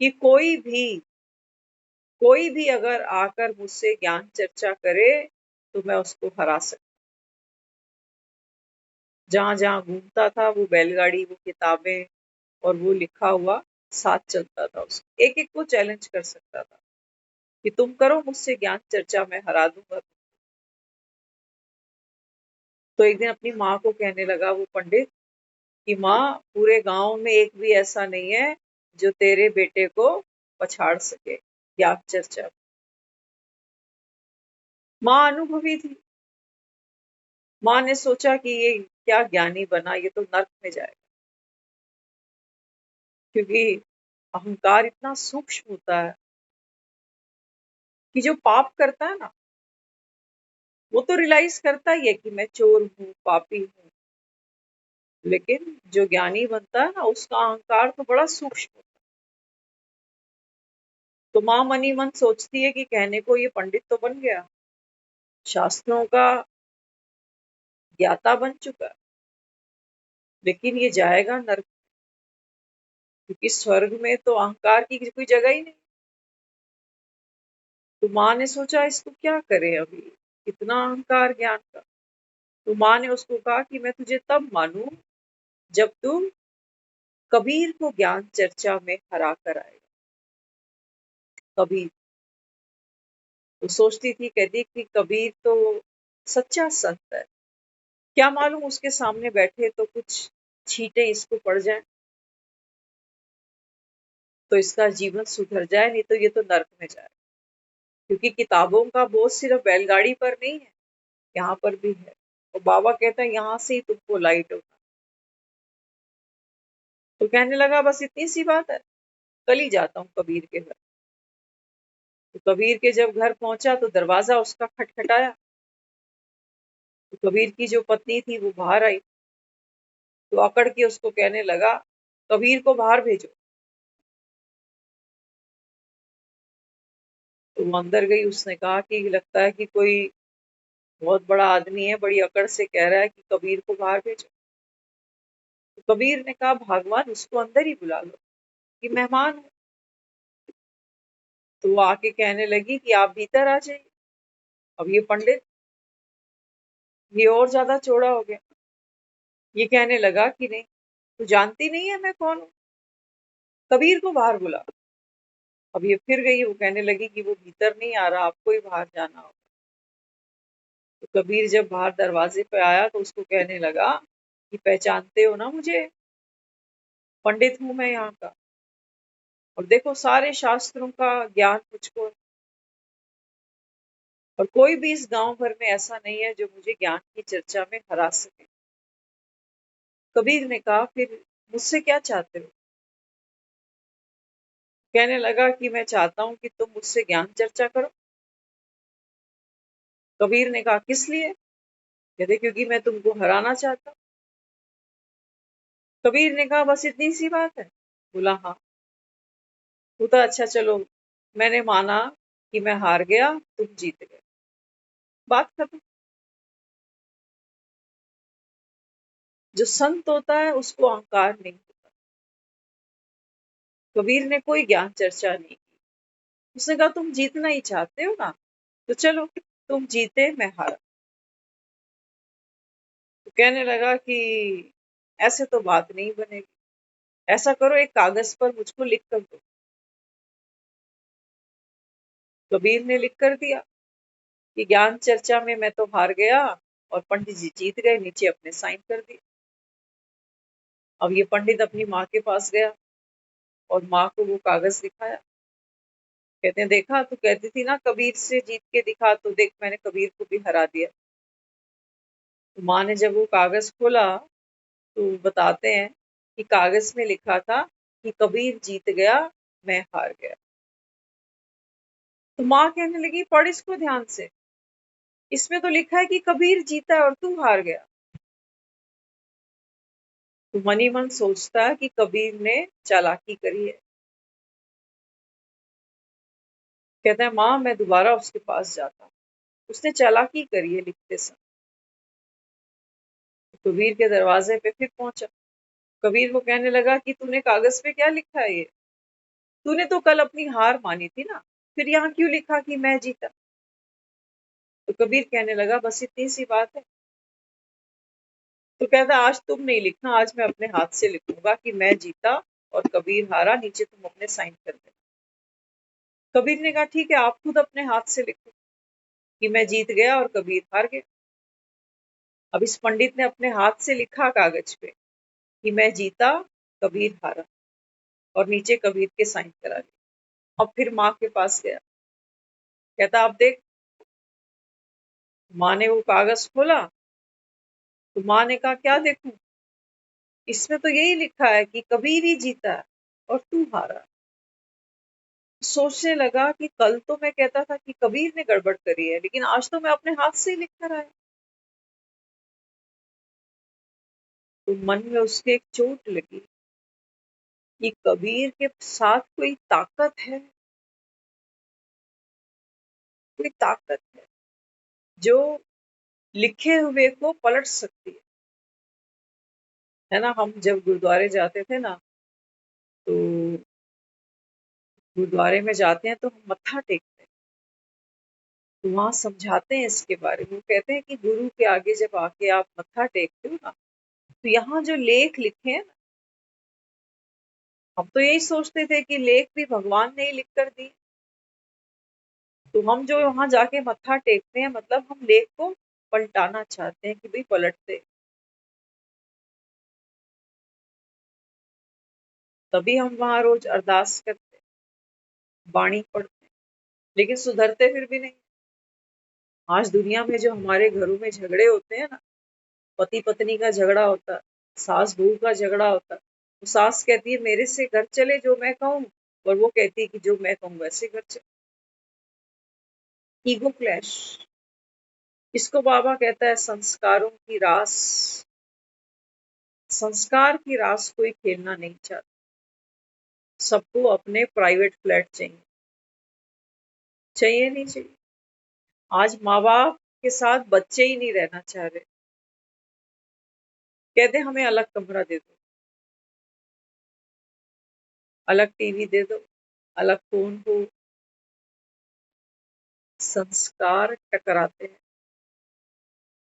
कि कोई भी अगर आकर मुझसे ज्ञान चर्चा करे तो मैं उसको हरा सकता। जहां जहां घूमता था वो बैलगाड़ी, वो किताबें और वो लिखा हुआ साथ चलता था, उसको एक एक को चैलेंज कर सकता था कि तुम करो मुझसे ज्ञान चर्चा, मैं हरा दूंगा। तो एक दिन अपनी माँ को कहने लगा वो पंडित कि माँ, पूरे गांव में एक भी ऐसा नहीं है जो तेरे बेटे को पछाड़ सके ज्ञान चर्चा में। माँ अनुभवी थी, माँ ने सोचा कि ये क्या ज्ञानी बना, ये तो नर्क में जाएगा। क्योंकि अहंकार इतना सूक्ष्म होता है कि जो पाप करता है ना, वो तो रियलाइज करता ही है कि मैं चोर हूँ, पापी हूँ, लेकिन जो ज्ञानी बनता है ना, उसका अहंकार तो बड़ा सूक्ष्म होता है। तो माँ मनी मन सोचती है कि कहने को ये पंडित तो बन गया, शास्त्रों का ज्ञाता बन चुका है, लेकिन ये जाएगा नरक, क्योंकि स्वर्ग में तो अहंकार की कोई जगह ही नहीं। तो माँ ने सोचा इसको क्या करे अभी, इतना अहंकार ज्ञान का। तो माँ ने उसको कहा कि मैं तुझे तब मानूं जब तू कबीर को ज्ञान चर्चा में हरा कर आएगा। कबीर तो सोचती थी, कहती कि कबीर तो सच्चा संत है, क्या मालूम उसके सामने बैठे तो कुछ छींटे इसको पड़ जाए तो इसका जीवन सुधर जाए, नहीं तो ये तो नर्क में जाए। क्योंकि किताबों का बोझ सिर्फ बैलगाड़ी पर नहीं है, यहाँ पर भी है। और बाबा कहता है यहाँ से ही तुमको लाइट होगा। तो कहने लगा बस इतनी सी बात है, कल ही जाता हूँ कबीर के घर। तो कबीर के जब घर पहुंचा तो दरवाजा उसका खटखटाया। तो कबीर की जो पत्नी थी वो बाहर आई, तो अकड़ के उसको कहने लगा कबीर को बाहर भेजो। तो वो अंदर गई, उसने कहा कि लगता है कि कोई बहुत बड़ा आदमी है, बड़ी अकड़ से कह रहा है कि कबीर को बाहर भेजो। तो कबीर ने कहा भगवान उसको अंदर ही बुला लो, कि मेहमान है। तो वो आके कहने लगी कि आप भीतर आ जाइए। अब ये पंडित, ये और ज्यादा चौड़ा हो गया, ये कहने लगा कि नहीं, तू जानती नहीं है मैं कौन हूँ, कबीर को बाहर बुला। अब ये फिर गई, वो कहने लगी कि वो भीतर नहीं आ रहा, आपको ही बाहर जाना होगा। तो कबीर जब बाहर दरवाजे पे आया तो उसको कहने लगा कि पहचानते हो ना मुझे, पंडित हूं मैं यहाँ का, और देखो सारे शास्त्रों का ज्ञान मुझको है, और कोई भी इस गांव भर में ऐसा नहीं है जो मुझे ज्ञान की चर्चा में हरा सके। कबीर ने कहा फिर मुझसे क्या चाहते हो? कहने लगा कि मैं चाहता हूं कि तुम मुझसे ज्ञान चर्चा करो। कबीर ने कहा किस लिए? कहते क्योंकि मैं तुमको हराना चाहता हूं। कबीर ने कहा बस इतनी सी बात है? बोला हाँ। वो तो अच्छा चलो, मैंने माना कि मैं हार गया, तुम जीत गए, बात खत्म। जो संत होता है उसको अहंकार नहीं होता। कबीर ने कोई ज्ञान चर्चा नहीं की। उसने कहा तुम जीतना ही चाहते हो ना, तो चलो तुम जीते मैं हारा। तो कहने लगा कि ऐसे तो बात नहीं बनेगी, ऐसा करो एक कागज पर मुझको लिख कर दो। कबीर ने लिख कर दिया कि ज्ञान चर्चा में मैं तो हार गया और पंडित जी जीत गए, नीचे अपने साइन कर दिए। अब ये पंडित अपनी माँ के पास गया और माँ को वो कागज दिखाया। कहते हैं देखा, तू कहती थी ना कबीर से जीत के दिखा, तो देख मैंने कबीर को भी हरा दिया। तो माँ ने जब वो कागज खोला तो बताते हैं कि कागज में लिखा था कि कबीर जीत गया, मैं हार गया। तो माँ कहने लगी पढ़ इसको ध्यान से, इसमें तो लिखा है कि कबीर जीता है और तू हार गया। तो मन ही मन सोचता है कि कबीर ने चालाकी करी है। कहता है माँ मैं दोबारा उसके पास जाता हूँ, उसने चालाकी करी है लिखते समय। तो कबीर के दरवाजे पे फिर पहुंचा। कबीर को कहने लगा कि तूने कागज पे क्या लिखा है ये? तूने तो कल अपनी हार मानी थी ना, फिर यहाँ क्यों लिखा कि मैं जीता? तो कबीर कहने लगा बस इतनी सी बात है। तो कहता आज तुम नहीं लिखना, आज मैं अपने हाथ से लिखूंगा कि मैं जीता और कबीर हारा, नीचे तुम अपने साइन कर देना। कबीर ने कहा ठीक है, आप खुद अपने हाथ से लिखो कि मैं जीत गया और कबीर हार गया। अब इस पंडित ने अपने हाथ से लिखा कागज पे कि मैं जीता, कबीर हारा, और नीचे कबीर के साइन करा लिए। अब फिर माँ के पास गया। कहता आप देख। माँ ने वो कागज खोला तो माँ ने कहा क्या देखूं, इसमें तो यही लिखा है कि कबीर ही जीता है और तू हारा। सोचने लगा कि कल तो मैं कहता था कि कबीर ने गड़बड़ करी है, लेकिन आज तो मैं अपने हाथ से ही लिख कर आया। तो मन में उसके एक चोट लगी कि कबीर के साथ कोई ताकत है, कोई ताकत है जो लिखे हुए को पलट सकती है ना। हम जब गुरुद्वारे जाते थे ना, तो गुरुद्वारे में जाते हैं तो हम मत्था टेकते हैं, तो वहां समझाते हैं इसके बारे में। वो कहते हैं कि गुरु के आगे जब आके आप मत्था टेकते हो ना, तो यहाँ जो लेख लिखे हैं ना, हम तो यही सोचते थे कि लेख भी भगवान ने ही लिख कर दिए। तो हम जो वहां जाके मत्था टेकते हैं, मतलब हम लेख को पलटाना चाहते हैं कि भाई पलटते, तभी हम वहां रोज अरदास करते, बाणी पढ़ते, लेकिन सुधरते फिर भी नहीं। आज दुनिया में जो हमारे घरों में झगड़े होते हैं ना, पति पत्नी का झगड़ा होता है, सास बहू का झगड़ा होता है, तो सास कहती है मेरे से घर चले जो मैं कहूँ, और वो कहती है कि जो मैं कहूँ वैसे घर चले। ईगो क्लैश, इसको बाबा कहता है संस्कारों की रास। संस्कार की रास कोई खेलना नहीं चाहता, सबको अपने प्राइवेट फ्लैट चाहिए, चाहिए नहीं चाहिए। आज माँ बाप के साथ बच्चे ही नहीं रहना चाह रहे, कहते हमें अलग कमरा दे दो, अलग टीवी दे दो, अलग फोन हो। संस्कार टकराते हैं।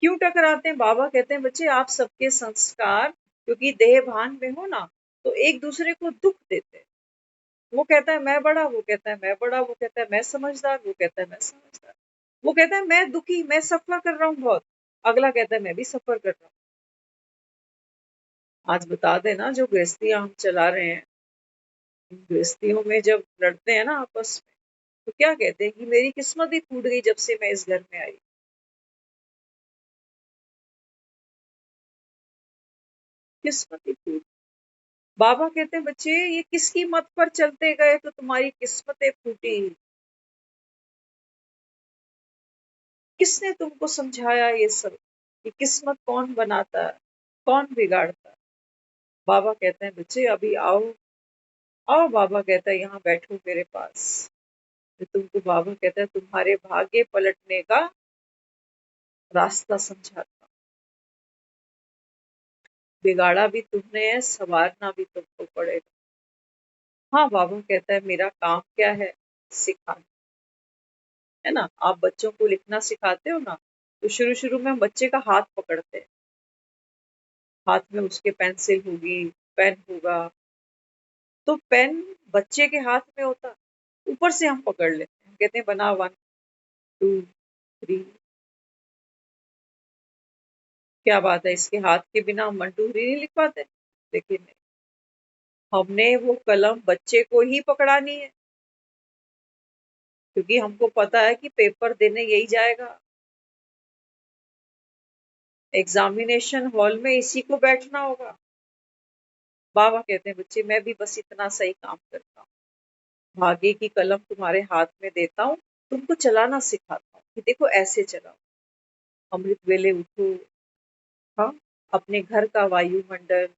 क्यों टकराते हैं? बाबा कहते हैं बच्चे आप सबके संस्कार क्योंकि देह भान में हो ना, तो एक दूसरे को दुख देते हैं। वो कहता है मैं बड़ा, वो कहता है मैं बड़ा, वो कहता है मैं समझदार, वो कहता है मैं समझदार, वो कहता है मैं दुखी, मैं सफर कर रहा हूँ बहुत, अगला कहता है मैं भी सफर कर रहा हूँ। आज बता देना जो गृहस्थियां हम चला रहे हैं, इन गृहस्थियों में जब लड़ते हैं ना आपस में, तो क्या कहते हैं कि मेरी किस्मत ही फूट गई जब से मैं इस घर में आई, किस्मत ही फूट। बाबा कहते हैं बच्चे ये किसकी मत पर चलते गए तो तुम्हारी किस्मतें फूटी, किसने तुमको समझाया ये सब कि किस्मत कौन बनाता है, कौन बिगाड़ता है? बाबा कहते हैं बच्चे अभी आओ, आओ। बाबा कहता है यहाँ बैठो मेरे पास। तो तुमको बाबा कहता है तुम्हारे भाग्य पलटने का रास्ता समझाता। बिगाड़ा भी तुमने है, संवारना भी तुमको पड़ेगा। हाँ, बाबा कहता है मेरा काम क्या है? सिखाना, है ना। आप बच्चों को लिखना सिखाते हो ना, तो शुरू शुरू में हम बच्चे का हाथ पकड़ते हैं, हाथ में उसके पेंसिल होगी, पेन होगा। तो पेन बच्चे के हाथ में होता, ऊपर से हम पकड़ लेते हैं, कहते हैं बना 1 2 3। क्या बात है, इसके हाथ के बिना हम 1 2 3 नहीं लिख पाते? लेकिन नहीं, हमने वो कलम बच्चे को ही पकड़ानी है, क्योंकि हमको पता है कि पेपर देने यही जाएगा, एग्जामिनेशन हॉल में इसी को बैठना होगा। बाबा कहते हैं बच्चे मैं भी बस इतना सही काम करता हूँ, भाग्य की कलम तुम्हारे हाथ में देता हूँ, तुमको चलाना सिखाता हूँ कि देखो ऐसे चलाओ। अमृत वेले उठो, हाँ, अपने घर का वायुमंडल,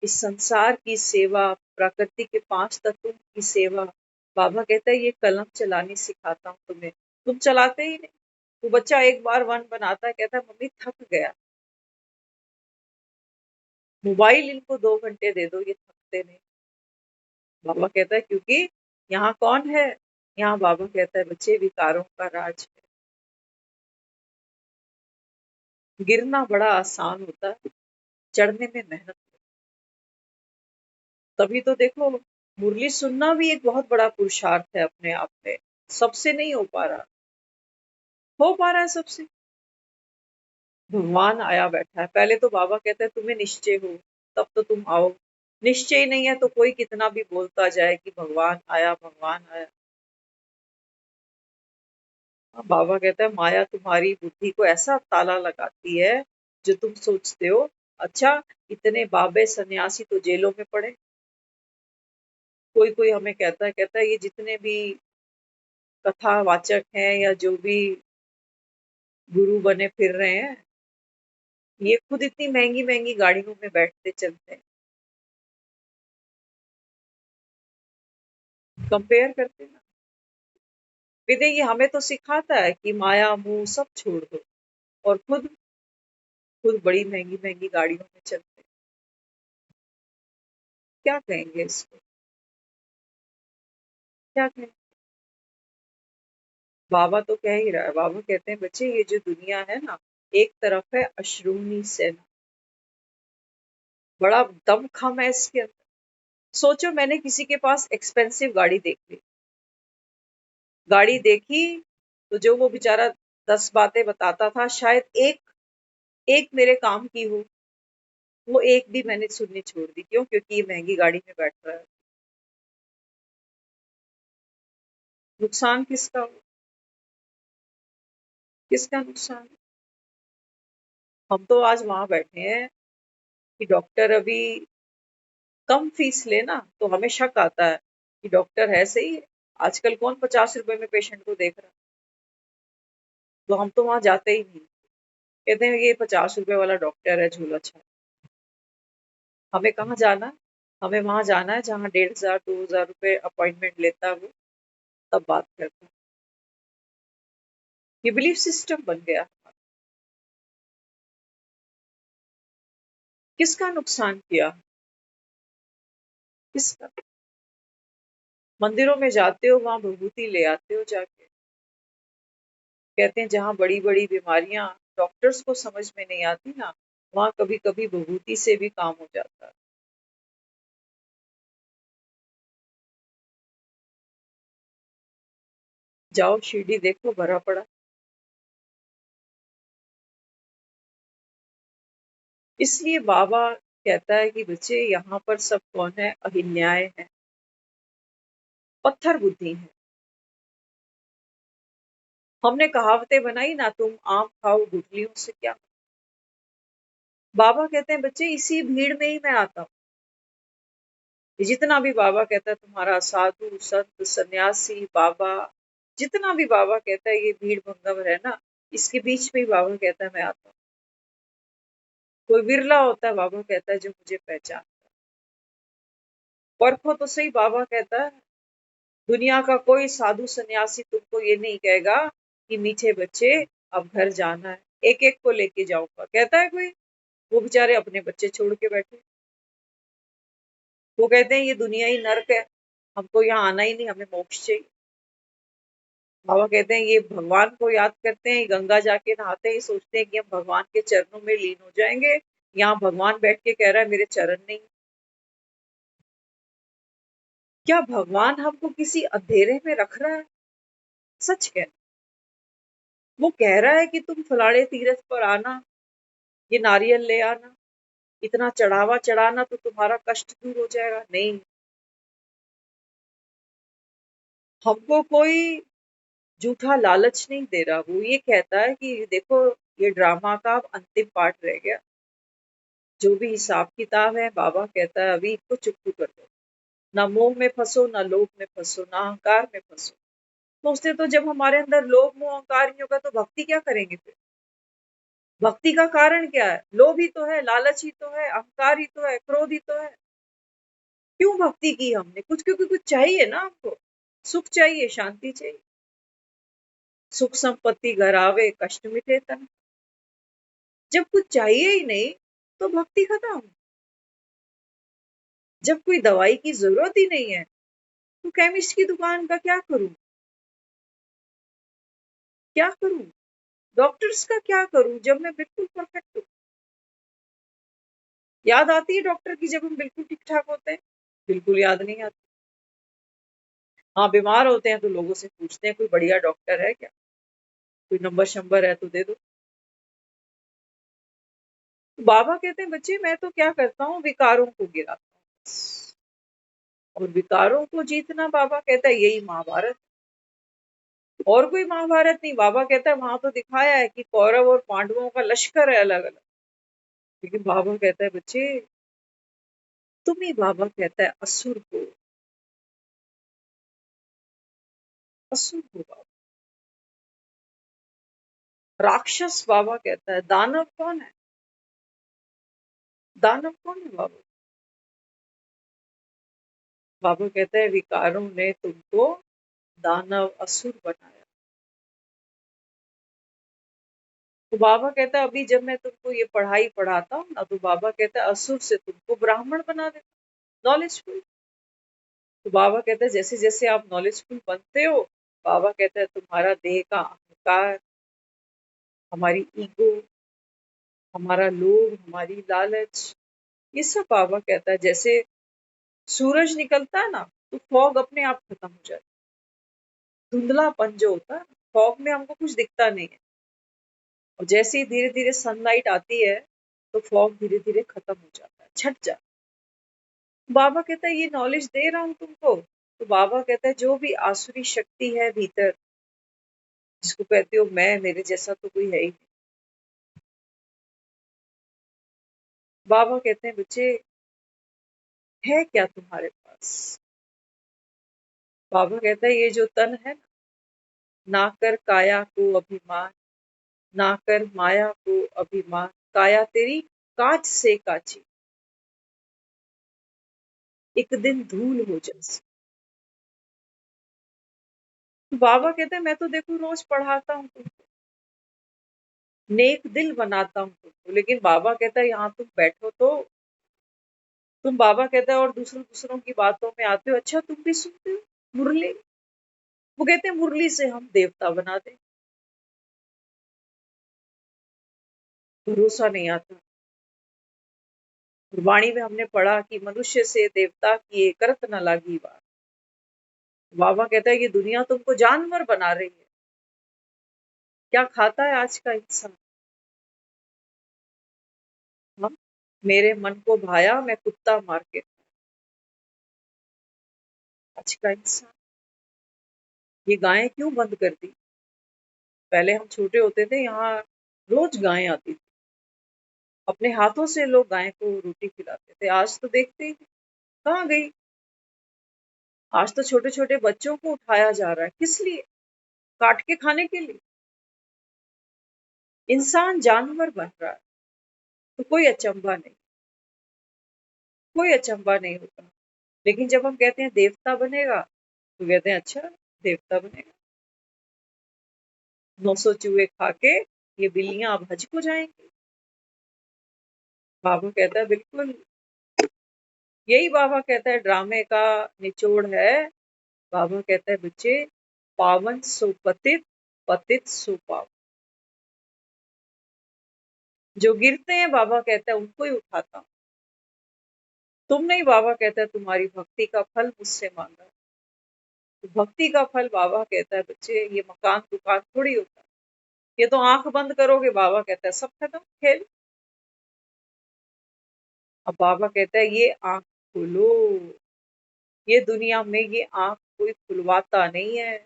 इस संसार की सेवा, प्रकृति के 5 तत्वों की सेवा। बाबा कहता है ये कलम चलानी सिखाता हूँ तुम्हें, तुम चलाते ही नहीं। वो बच्चा एक बार 1 बनाता है, कहता है मम्मी थक गया। मोबाइल इनको 2 घंटे दे दो, ये थकते नहीं। बाबा कहता है क्योंकि यहाँ कौन है? यहाँ बाबा कहता है बच्चे विकारों का राज है। गिरना बड़ा आसान होता है, चढ़ने में मेहनत। तभी तो देखो, मुरली सुनना भी एक बहुत बड़ा पुरुषार्थ है अपने आप में। सबसे नहीं हो पा रहा, हो पा रहा है सबसे। भगवान आया बैठा है। पहले तो बाबा कहते हैं तुम्हें निश्चय हो, तब तो तुम आओ। निश्चय नहीं है तो कोई कितना भी बोलता जाए कि भगवान आया, भगवान आया। बाबा कहता है माया तुम्हारी बुद्धि को ऐसा ताला लगाती है, जो तुम सोचते हो अच्छा इतने बाबे सन्यासी तो जेलों में पड़े। कोई कोई हमें कहता है ये जितने भी कथावाचक हैं या जो भी गुरु बने फिर रहे हैं, ये खुद इतनी महंगी महंगी गाड़ियों में बैठते चलते हैं। कंपेयर करते हैं ना। फिर ये हमें तो सिखाता है कि माया मोह सब छोड़ दो, और खुद खुद बड़ी महंगी महंगी गाड़ियों में चलते हैं। क्या कहेंगे इसको, क्या कहेंगे? बाबा तो कह ही रहा है। बाबा कहते हैं बच्चे ये जो दुनिया है ना, एक तरफ है अश्रूनी सेना, बड़ा दमखम है इसके अंदर। सोचो मैंने किसी के पास एक्सपेंसिव गाड़ी देख ली, गाड़ी देखी, तो जो वो बेचारा 10 बातें बताता था, शायद एक एक मेरे काम की हो, वो एक भी मैंने सुननी छोड़ दी। क्यों? क्योंकि ये महंगी गाड़ी में बैठ रहा है। नुकसान किसका हो? किसका नुकसान? हम तो आज वहां बैठे हैं कि डॉक्टर अभी कम फीस लेना, तो हमें शक आता है कि डॉक्टर है सही। आजकल कौन 50 रुपए में पेशेंट को देख रहा है? तो हम तो वहां जाते ही नहीं। कहते हैं ये 50 रुपए वाला डॉक्टर है, झोला छाप। हमें कहाँ जाना? हमें वहां जाना है जहाँ 1500 2000 रुपए अपॉइंटमेंट लेता है वो, तब बात करता है। ये बिलीफ सिस्टम बन गया। किसका नुकसान किया? किसका? मंदिरों में जाते हो, वहां विभूति ले आते हो जाके। कहते हैं जहाँ बड़ी बड़ी बीमारियां डॉक्टर्स को समझ में नहीं आती ना, वहां कभी कभी विभूति से भी काम हो जाता है। जाओ शिरडी देखो, भरा पड़ा। इसलिए बाबा कहता है कि बच्चे यहाँ पर सब कौन है? अहिन्याय है, पत्थर बुद्धि है। हमने कहावतें बनाई ना, तुम आम खाओ गुठलियों से क्या। बाबा कहते हैं बच्चे इसी भीड़ में ही मैं आता हूँ। जितना भी बाबा कहता है तुम्हारा साधु संत सन्यासी बाबा, जितना भी बाबा कहता है ये भीड़ भंगम है ना, इसके बीच में ही बाबा कहता है मैं आता हूँ। कोई विरला होता है बाबा कहता है जो मुझे पहचान। परखो तो सही बाबा कहता है, दुनिया का कोई साधु सन्यासी तुमको ये नहीं कहेगा कि मीठे बच्चे अब घर जाना है, एक एक को लेके जाऊंगा, कहता है कोई? वो बेचारे अपने बच्चे छोड़ के बैठे। वो कहते हैं ये दुनिया ही नर्क है, हमको यहाँ आना ही नहीं, हमें मोक्ष चाहिए। बाबा कहते हैं ये भगवान को याद करते हैं, गंगा जाके नहाते ही सोचते हैं कि हम भगवान के चरणों में लीन हो जाएंगे। यहाँ भगवान बैठ के कह रहा है मेरे चरण नहीं। क्या भगवान हमको किसी अंधेरे में रख रहा है? सच कह, वो कह रहा है कि तुम फलाने तीर्थ पर आना, ये नारियल ले आना, इतना चढ़ावा चढ़ाना तो तुम्हारा कष्ट दूर हो जाएगा। नहीं, हमको कोई झूठा लालच नहीं दे रहा। वो ये कहता है कि देखो ये ड्रामा का अब अंतिम पार्ट रह गया, जो भी हिसाब किताब है बाबा कहता है अभी इसको चुप कर दो। ना मोह में फंसो, ना लोभ में फंसो, ना अहंकार में फंसो। सोचते तो जब हमारे अंदर लोभ मोह अहंकार नहीं होगा तो भक्ति क्या करेंगे फिर? भक्ति का कारण क्या है? लोभ ही तो है, लालच ही तो है, अहंकार ही तो है, क्रोध ही तो है। क्यों भक्ति की हमने? कुछ, क्योंकि कुछ चाहिए ना हमको, सुख चाहिए, शांति चाहिए। सुख संपत्ति घर आवे, कष्ट मिटे तन। जब कुछ चाहिए ही नहीं तो भक्ति खत्म। जब कोई दवाई की जरूरत ही नहीं है तो केमिस्ट की दुकान का क्या करूं? क्या करूं? डॉक्टर्स का क्या करूं जब मैं बिल्कुल परफेक्ट हूं? याद आती है डॉक्टर की जब हम बिल्कुल ठीक ठाक होते हैं? बिल्कुल याद नहीं आती। हाँ, बीमार होते हैं तो लोगों से पूछते हैं कोई बढ़िया डॉक्टर है क्या, कोई नंबर शंबर है तो दे दो। तो बाबा कहते हैं बच्चे मैं तो क्या करता हूँ, विकारों को गिराता हूँ, और विकारों को जीतना बाबा कहता है यही महाभारत। और कोई महाभारत नहीं। बाबा कहता है वहां तो दिखाया है कि कौरव और पांडवों का लश्कर है अलग अलग, लेकिन बाबा कहता है बच्चे तुम ही, बाबा कहता है असुर हो, असुर हो बाबा। राक्षस बाबा कहता है, दानव कौन है? दानव कौन है बाबा? बाबा कहता है विकारों ने तुमको दानव असुर बनाया। तो बाबा कहता है अभी जब मैं तुमको ये पढ़ाई पढ़ाता हूँ ना, तो बाबा कहता है असुर से तुमको ब्राह्मण बना देता, नॉलेजफुल। तो बाबा कहता है जैसे जैसे आप नॉलेजफुल बनते हो, बाबा कहता है तुम्हारा देह का अहंकार, हमारी ईगो, हमारा लोभ, हमारी लालच, ये सब बाबा कहता है जैसे सूरज निकलता है ना तो फॉग अपने आप खत्म हो जाता है। धुंधलापन जो होता है, फॉग में हमको कुछ दिखता नहीं है, और जैसे ही धीरे धीरे सनलाइट आती है तो फॉग धीरे धीरे खत्म हो जाता है, छट जाता है। बाबा कहता है ये नॉलेज दे रहा हूँ तुमको। तो बाबा कहता है जो भी आसुरी शक्ति है भीतर, जिसको कहते हो मैं, मेरे जैसा तो कोई है ही नहीं, बाबा कहते हैं बच्चे है क्या तुम्हारे पास? बाबा कहता है ये जो तन है ना, कर काया को अभिमान, ना कर माया को अभिमान, काया तेरी कांच से काची, एक दिन धूल हो जाए। तो बाबा कहते हैं मैं तो देखो रोज पढ़ाता हूँ तुमको, नेक दिल बनाता हूँ तुमको, लेकिन बाबा कहता है यहाँ तुम बैठो तो तुम, बाबा कहता है और दूसरों दूसरों की बातों में आते हो, अच्छा तुम भी सुनते हो मुरली? वो कहते हैं मुरली से हम देवता बना दे। भरोसा नहीं आता। वाणी में हमने पढ़ा कि मनुष्य से देवता की करत न लागी बात। बाबा कहता है ये दुनिया तुमको जानवर बना रही है। क्या खाता है आज का इंसान? हाँ? मेरे मन को भाया मैं कुत्ता मार के खाया। आज का इंसान ये गायें क्यों बंद कर दी? पहले हम छोटे होते थे, यहाँ रोज गायें आती थी, अपने हाथों से लोग गाय को रोटी खिलाते थे। आज तो देखते ही नहीं। कहाँ गई? आज तो छोटे छोटे बच्चों को उठाया जा रहा है, किस लिए? काट के खाने के लिए। इंसान जानवर बन रहा है तो कोई अचंभा नहीं, कोई अचंभा नहीं होता। लेकिन जब हम कहते हैं देवता बनेगा तो कहते हैं अच्छा देवता बनेगा, 900 चूहे खा के ये बिल्लियां अब हज को जाएंगी। बाबा कहता है बिल्कुल, यही बाबा कहता है ड्रामे का निचोड़ है। बाबा कहता है बच्चे, पावन सो पतित, पतित सो पावन। जो गिरते हैं बाबा कहता है उनको ही उठाता हूं, तुम नहीं। बाबा कहता है तुम्हारी भक्ति का फल मुझसे मांगा। तो भक्ति का फल बाबा कहता है बच्चे ये मकान दुकान थोड़ी होता है, ये तो आंख बंद करोगे बाबा कहता है सब खत्म खेल। अब बाबा कहता है ये आंख खोलो, ये दुनिया में ये आंख कोई खुलवाता नहीं है,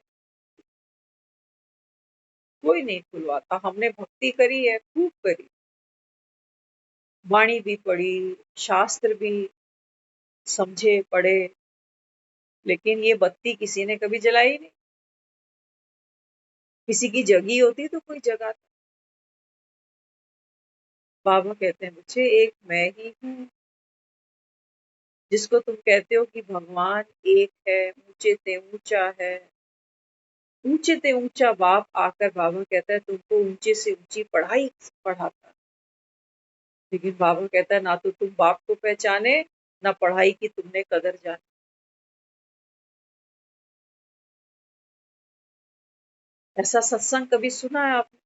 कोई नहीं खुलवाता। हमने भक्ति करी है, खूब करी, वाणी भी पढ़ी, शास्त्र भी समझे पढ़े, लेकिन ये बत्ती किसी ने कभी जलाई नहीं। किसी की जगी होती तो कोई जगाता। बाबा कहते हैं बच्चे एक मैं ही हूँ, जिसको तुम कहते हो कि भगवान एक है, ऊंचे से ऊंचा है, ऊंचे से ऊंचा बाप आकर बाबा कहता है तुमको ऊंचे से ऊंची पढ़ाई पढ़ाता है। लेकिन बाबा कहता है ना तो तुम बाप को पहचाने, ना पढ़ाई की तुमने कदर जानी। ऐसा सत्संग कभी सुना है आपने?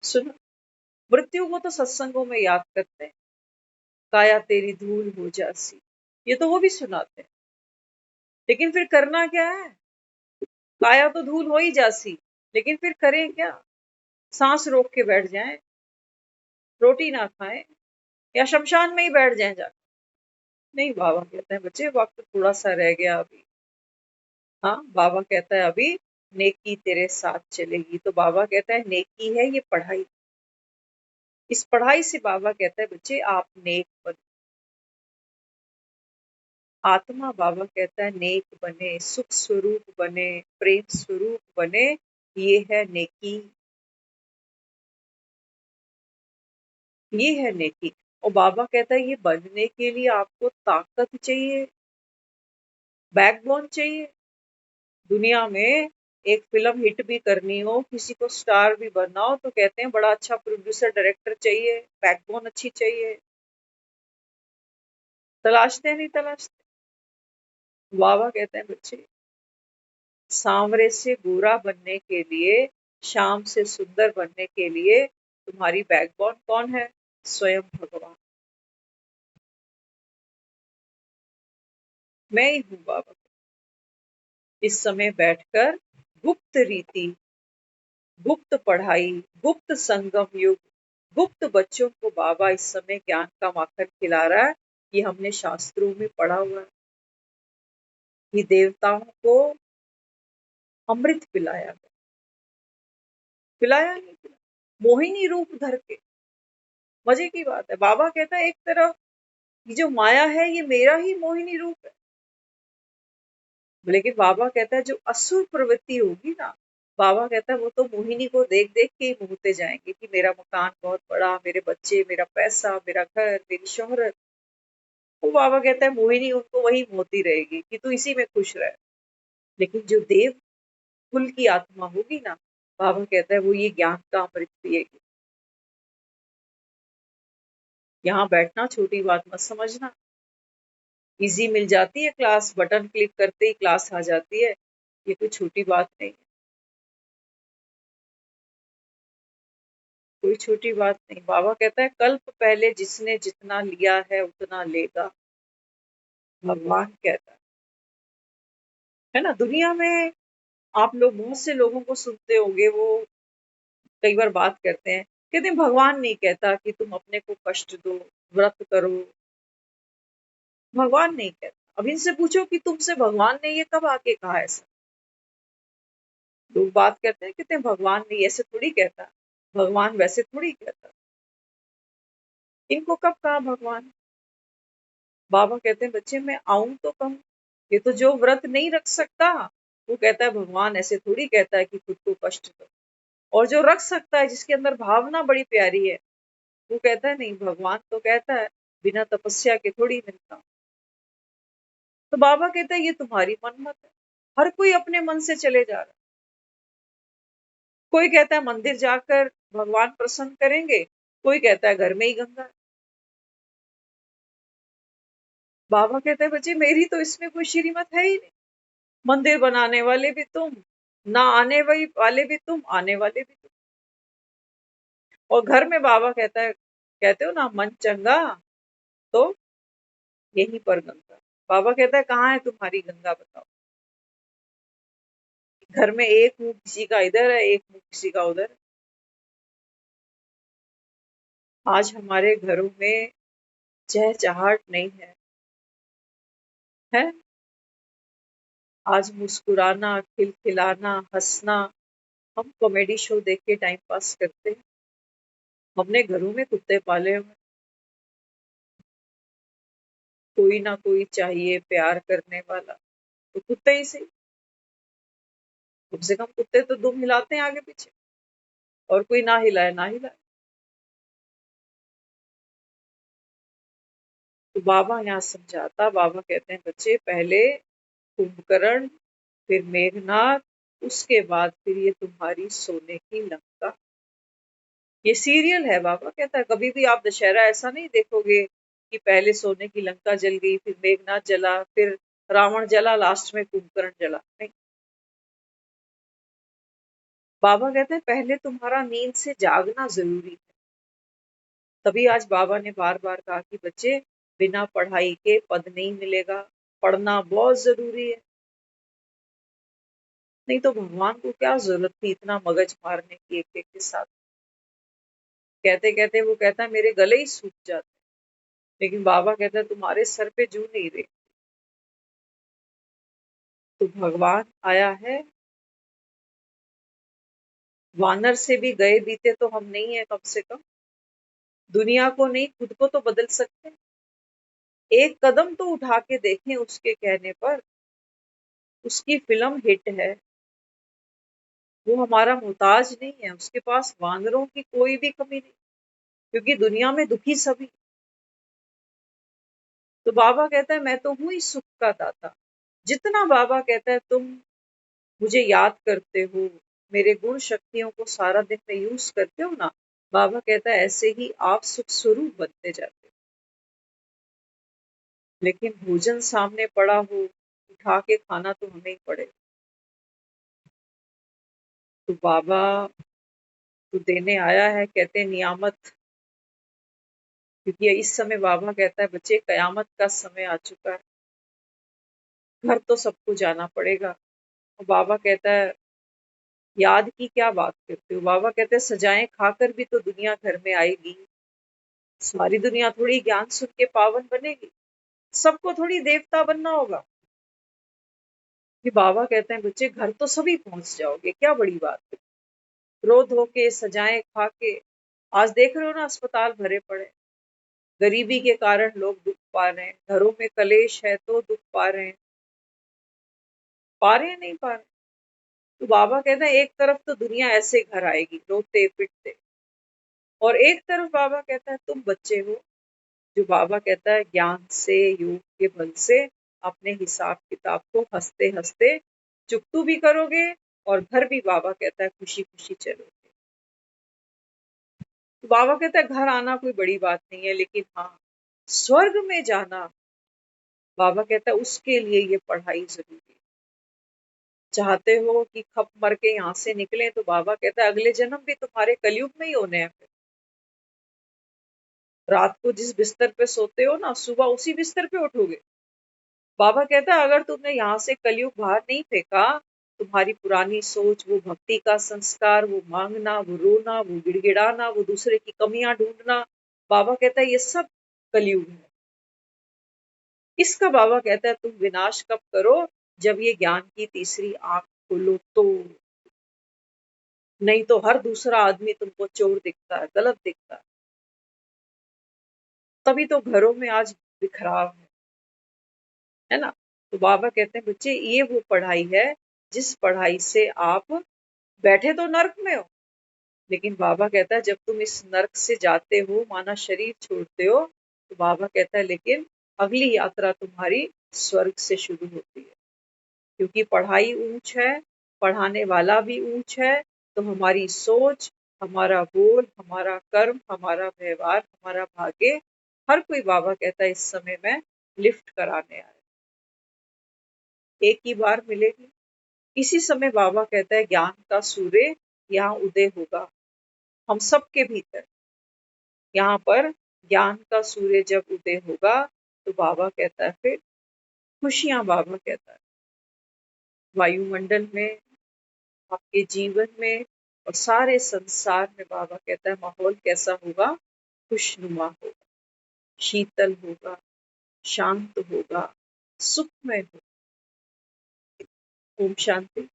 सुना? मृत्यु को तो सत्संगों में याद करते हैं, काया तेरी धूल हो जासी, ये तो वो भी सुनाते हैं। लेकिन फिर करना क्या है? काया तो धूल हो ही जासी, लेकिन फिर करें क्या? सांस रोक के बैठ जाएं, रोटी ना खाएं, या शमशान में ही बैठ जाएं जाकर? नहीं, बाबा कहते हैं बच्चे वक्त थोड़ा सा रह गया अभी। हाँ, बाबा कहता है अभी नेकी तेरे साथ चलेगी। तो बाबा कहता है नेकी है ये पढ़ाई। इस पढ़ाई से बाबा कहता है बच्चे आप नेक बनो। आत्मा बाबा कहता है नेक बने, सुख स्वरूप बने, प्रेम स्वरूप बने, ये है नेकी, ये है नेकी। और बाबा कहता है ये बनने के लिए आपको ताकत चाहिए, बैकबोन चाहिए। दुनिया में एक फिल्म हिट भी करनी हो, किसी को स्टार भी बनना हो, तो कहते हैं बड़ा अच्छा प्रोड्यूसर डायरेक्टर चाहिए, बैकबोन अच्छी चाहिए। तलाशते नहीं तलाशते। बाबा कहते हैं बच्चे सांवरे से गोरा बनने के लिए, श्याम से सुंदर बनने के लिए तुम्हारी बैकबोन कौन है? स्वयं भगवान। मैं ही हूँ बाबा। इस समय बैठकर गुप्त रीति, गुप्त पढ़ाई, गुप्त संगम युग, गुप्त बच्चों को बाबा इस समय ज्ञान का माखन खिला रहा है। ये हमने शास्त्रों में पढ़ा हुआ है कि देवताओं को अमृत पिलाया गया, पिलाया नहीं पिलाया, मोहिनी रूप धर के। मजे की बात है, बाबा कहता है एक तरफ ये जो माया है ये मेरा ही मोहिनी रूप है, लेकिन बाबा कहता है जो असुर प्रवृत्ति होगी ना, बाबा कहता है वो तो मोहिनी को देख देख के ही मोहते जाएंगे कि मेरा मकान बहुत बड़ा, मेरे बच्चे, मेरा पैसा, मेरा घर, मेरी शोहरत। वो बाबा कहता है मोहिनी उनको वही मोहती रहेगी कि तू इसी में खुश रहे। लेकिन जो देव कुल की आत्मा होगी ना, बाबा कहता है वो ये ज्ञान का अमृत पिएगी। यहाँ बैठना छोटी बात मत समझना, इजी मिल जाती है क्लास, बटन क्लिक करते ही क्लास आ जाती है, ये कोई छोटी बात नहीं है, कोई छोटी बात नहीं। बाबा कहता है कल्प पहले जिसने जितना लिया है उतना लेगा, भगवान कहता है ना। दुनिया में आप लोग बहुत से लोगों को सुनते होंगे, वो कई बार बात करते हैं, कहते हैं भगवान नहीं कहता कि तुम अपने को कष्ट दो, व्रत करो, भगवान नहीं कहता। अब इनसे पूछो कि तुमसे भगवान ने ये कब आके कहा ऐसा? लोग बात करते हैं, कहते हैं भगवान ने ऐसे थोड़ी कहता, भगवान वैसे थोड़ी कहता। इनको कब कहा भगवान? बाबा कहते हैं बच्चे मैं आऊं तो कहूं। ये तो जो व्रत नहीं रख सकता वो कहता है भगवान ऐसे थोड़ी कहता है कि खुद को कष्ट दो। और जो रख सकता है, जिसके अंदर भावना बड़ी प्यारी है, वो कहता है नहीं, भगवान तो कहता है बिना तपस्या के थोड़ी मिलता। तो बाबा कहता है ये तुम्हारी मनमत है। हर कोई अपने मन से चले जा रहा है। कोई कहता है मंदिर जाकर भगवान प्रसन्न करेंगे, कोई कहता है घर में ही गंगा है। बाबा कहते हैं बच्चे मेरी तो इसमें कोई श्रीमत है ही नहीं। मंदिर बनाने वाले भी तुम, ना आने वाले भी तुम, आने वाले भी तुम। और घर में बाबा कहता है, कहते हो ना मन चंगा तो यहीं पर गंगा। बाबा कहता है कहाँ है तुम्हारी गंगा बताओ। घर में एक मुंह किसी का इधर है, एक मुंह किसी का उधर है। आज हमारे घरों में चहचहाट नहीं है, है? आज मुस्कुराना, खिलखिलाना, हंसना, हम कॉमेडी शो देख के टाइम पास करते हैं। हमने घरों में कुत्ते पाले हुए, कोई ना कोई चाहिए प्यार करने वाला, तो कुत्ते ही सही। कम से कम कुत्ते तो दुम हिलाते हैं आगे पीछे, और कोई ना हिलाए ना हिलाए। तो बाबा यहाँ समझाता, बाबा कहते हैं बच्चे पहले कुंभकर्ण, फिर मेघनाथ, उसके बाद फिर ये तुम्हारी सोने की लंका। ये सीरियल है। बाबा कहता है कभी भी आप दशहरा ऐसा नहीं देखोगे कि पहले सोने की लंका जल गई, फिर मेघनाथ जला, फिर रावण जला, लास्ट में कुंभकर्ण जला, नहीं। बाबा कहते हैं पहले तुम्हारा नींद से जागना जरूरी है। तभी आज बाबा ने बार बार कहा कि बच्चे बिना पढ़ाई के पद नहीं मिलेगा, पढ़ना बहुत जरूरी है। नहीं तो भगवान को क्या जरूरत थी इतना मगज मारने की एक एक के साथ। कहते कहते वो कहता है मेरे गले ही सूख जाते। लेकिन बाबा कहता है तुम्हारे सर पे जू नहीं रही। तो भगवान आया है। वानर से भी गए बीते तो हम नहीं है, कम से कम दुनिया को नहीं खुद को तो बदल सकते। एक कदम तो उठा के देखें उसके कहने पर। उसकी फिल्म हिट है, वो हमारा मोहताज नहीं है, उसके पास वानरों की कोई भी कमी नहीं, क्योंकि दुनिया में दुखी सभी। तो बाबा कहता है मैं तो हूं ही सुख का दाता। जितना बाबा कहता है तुम मुझे याद करते हो, मेरे गुण शक्तियों को सारा दिन में यूज करते हो ना, बाबा कहता है ऐसे ही आप सुख स्वरूप बनते जाते हो। लेकिन भोजन सामने पड़ा हो, उठा के खाना तो हमें ही पड़ेगा। तो बाबा तो देने आया है, कहते हैं नियामत। क्योंकि इस समय बाबा कहता है बच्चे कयामत का समय आ चुका है, घर तो सबको जाना पड़ेगा। और बाबा कहता है याद की क्या बात करते हो। बाबा कहते हैं सजाएं खाकर भी तो दुनिया घर में आएगी। सारी दुनिया थोड़ी ज्ञान सुन के पावन बनेगी, सबको थोड़ी देवता बनना होगा। कि बाबा कहते हैं बच्चे घर तो सभी पहुंच जाओगे, क्या बड़ी बात है। रो धो के सजाएं खा के, आज देख रहे हो ना अस्पताल भरे पड़े। गरीबी के कारण लोग दुख पा रहे हैं, घरों में कलेश है तो दुख पा रहे हैं। पा रहे हैं नहीं पा रहे। तो बाबा कहते हैं एक तरफ तो दुनिया ऐसे घर आएगी रोते पिटते, और एक तरफ बाबा कहता है तुम बच्चे हो, जो बाबा कहता है ज्ञान से योग के बल से अपने हिसाब किताब को हंसते हंसते चुकतू भी करोगे, और घर भी बाबा कहता है खुशी खुशी चलोगे। तो बाबा कहता है घर आना कोई बड़ी बात नहीं है, लेकिन हाँ स्वर्ग में जाना, बाबा कहता है उसके लिए ये पढ़ाई जरूरी है। चाहते हो कि खप मर के यहाँ से निकले, तो बाबा कहता है अगले जन्म भी तुम्हारे कलयुग में ही होने हैं। फिर रात को जिस बिस्तर पे सोते हो ना, सुबह उसी बिस्तर पे उठोगे। बाबा कहता है अगर तुमने यहाँ से कलयुग बाहर नहीं फेंका, तुम्हारी पुरानी सोच, वो भक्ति का संस्कार, वो मांगना, वो रोना, वो गिड़गिड़ाना, वो दूसरे की कमियां ढूंढना, बाबा कहता है ये सब कलयुग है। इसका बाबा कहता है तुम विनाश कब करो, जब ये ज्ञान की तीसरी आंख खोलो तो। नहीं तो हर दूसरा आदमी तुमको चोर दिखता है, गलत दिखता है। तभी तो घरों में आज बिखराव है ना। तो बाबा कहते हैं बच्चे ये वो पढ़ाई है जिस पढ़ाई से आप बैठे तो नर्क में हो, लेकिन बाबा कहता है जब तुम इस नर्क से जाते हो, माना शरीर छोड़ते हो, तो बाबा कहता है लेकिन अगली यात्रा तुम्हारी स्वर्ग से शुरू होती है, क्योंकि पढ़ाई ऊंच है, पढ़ाने वाला भी ऊंच है, तो हमारी सोच, हमारा बोल, हमारा कर्म, हमारा व्यवहार, हमारा भाग्य, हर कोई बाबा कहता है इस समय में लिफ्ट कराने आए, एक ही बार मिलेगी। इसी समय बाबा कहता है ज्ञान का सूर्य यहाँ उदय होगा, हम सबके भीतर। यहाँ पर ज्ञान का सूर्य जब उदय होगा तो बाबा कहता है फिर खुशियां, बाबा कहता है वायुमंडल में, आपके जीवन में और सारे संसार में। बाबा कहता है माहौल कैसा होगा, खुशनुमा होगा, शीतल होगा, शांत होगा, सुखमय होगा। ओम शांति।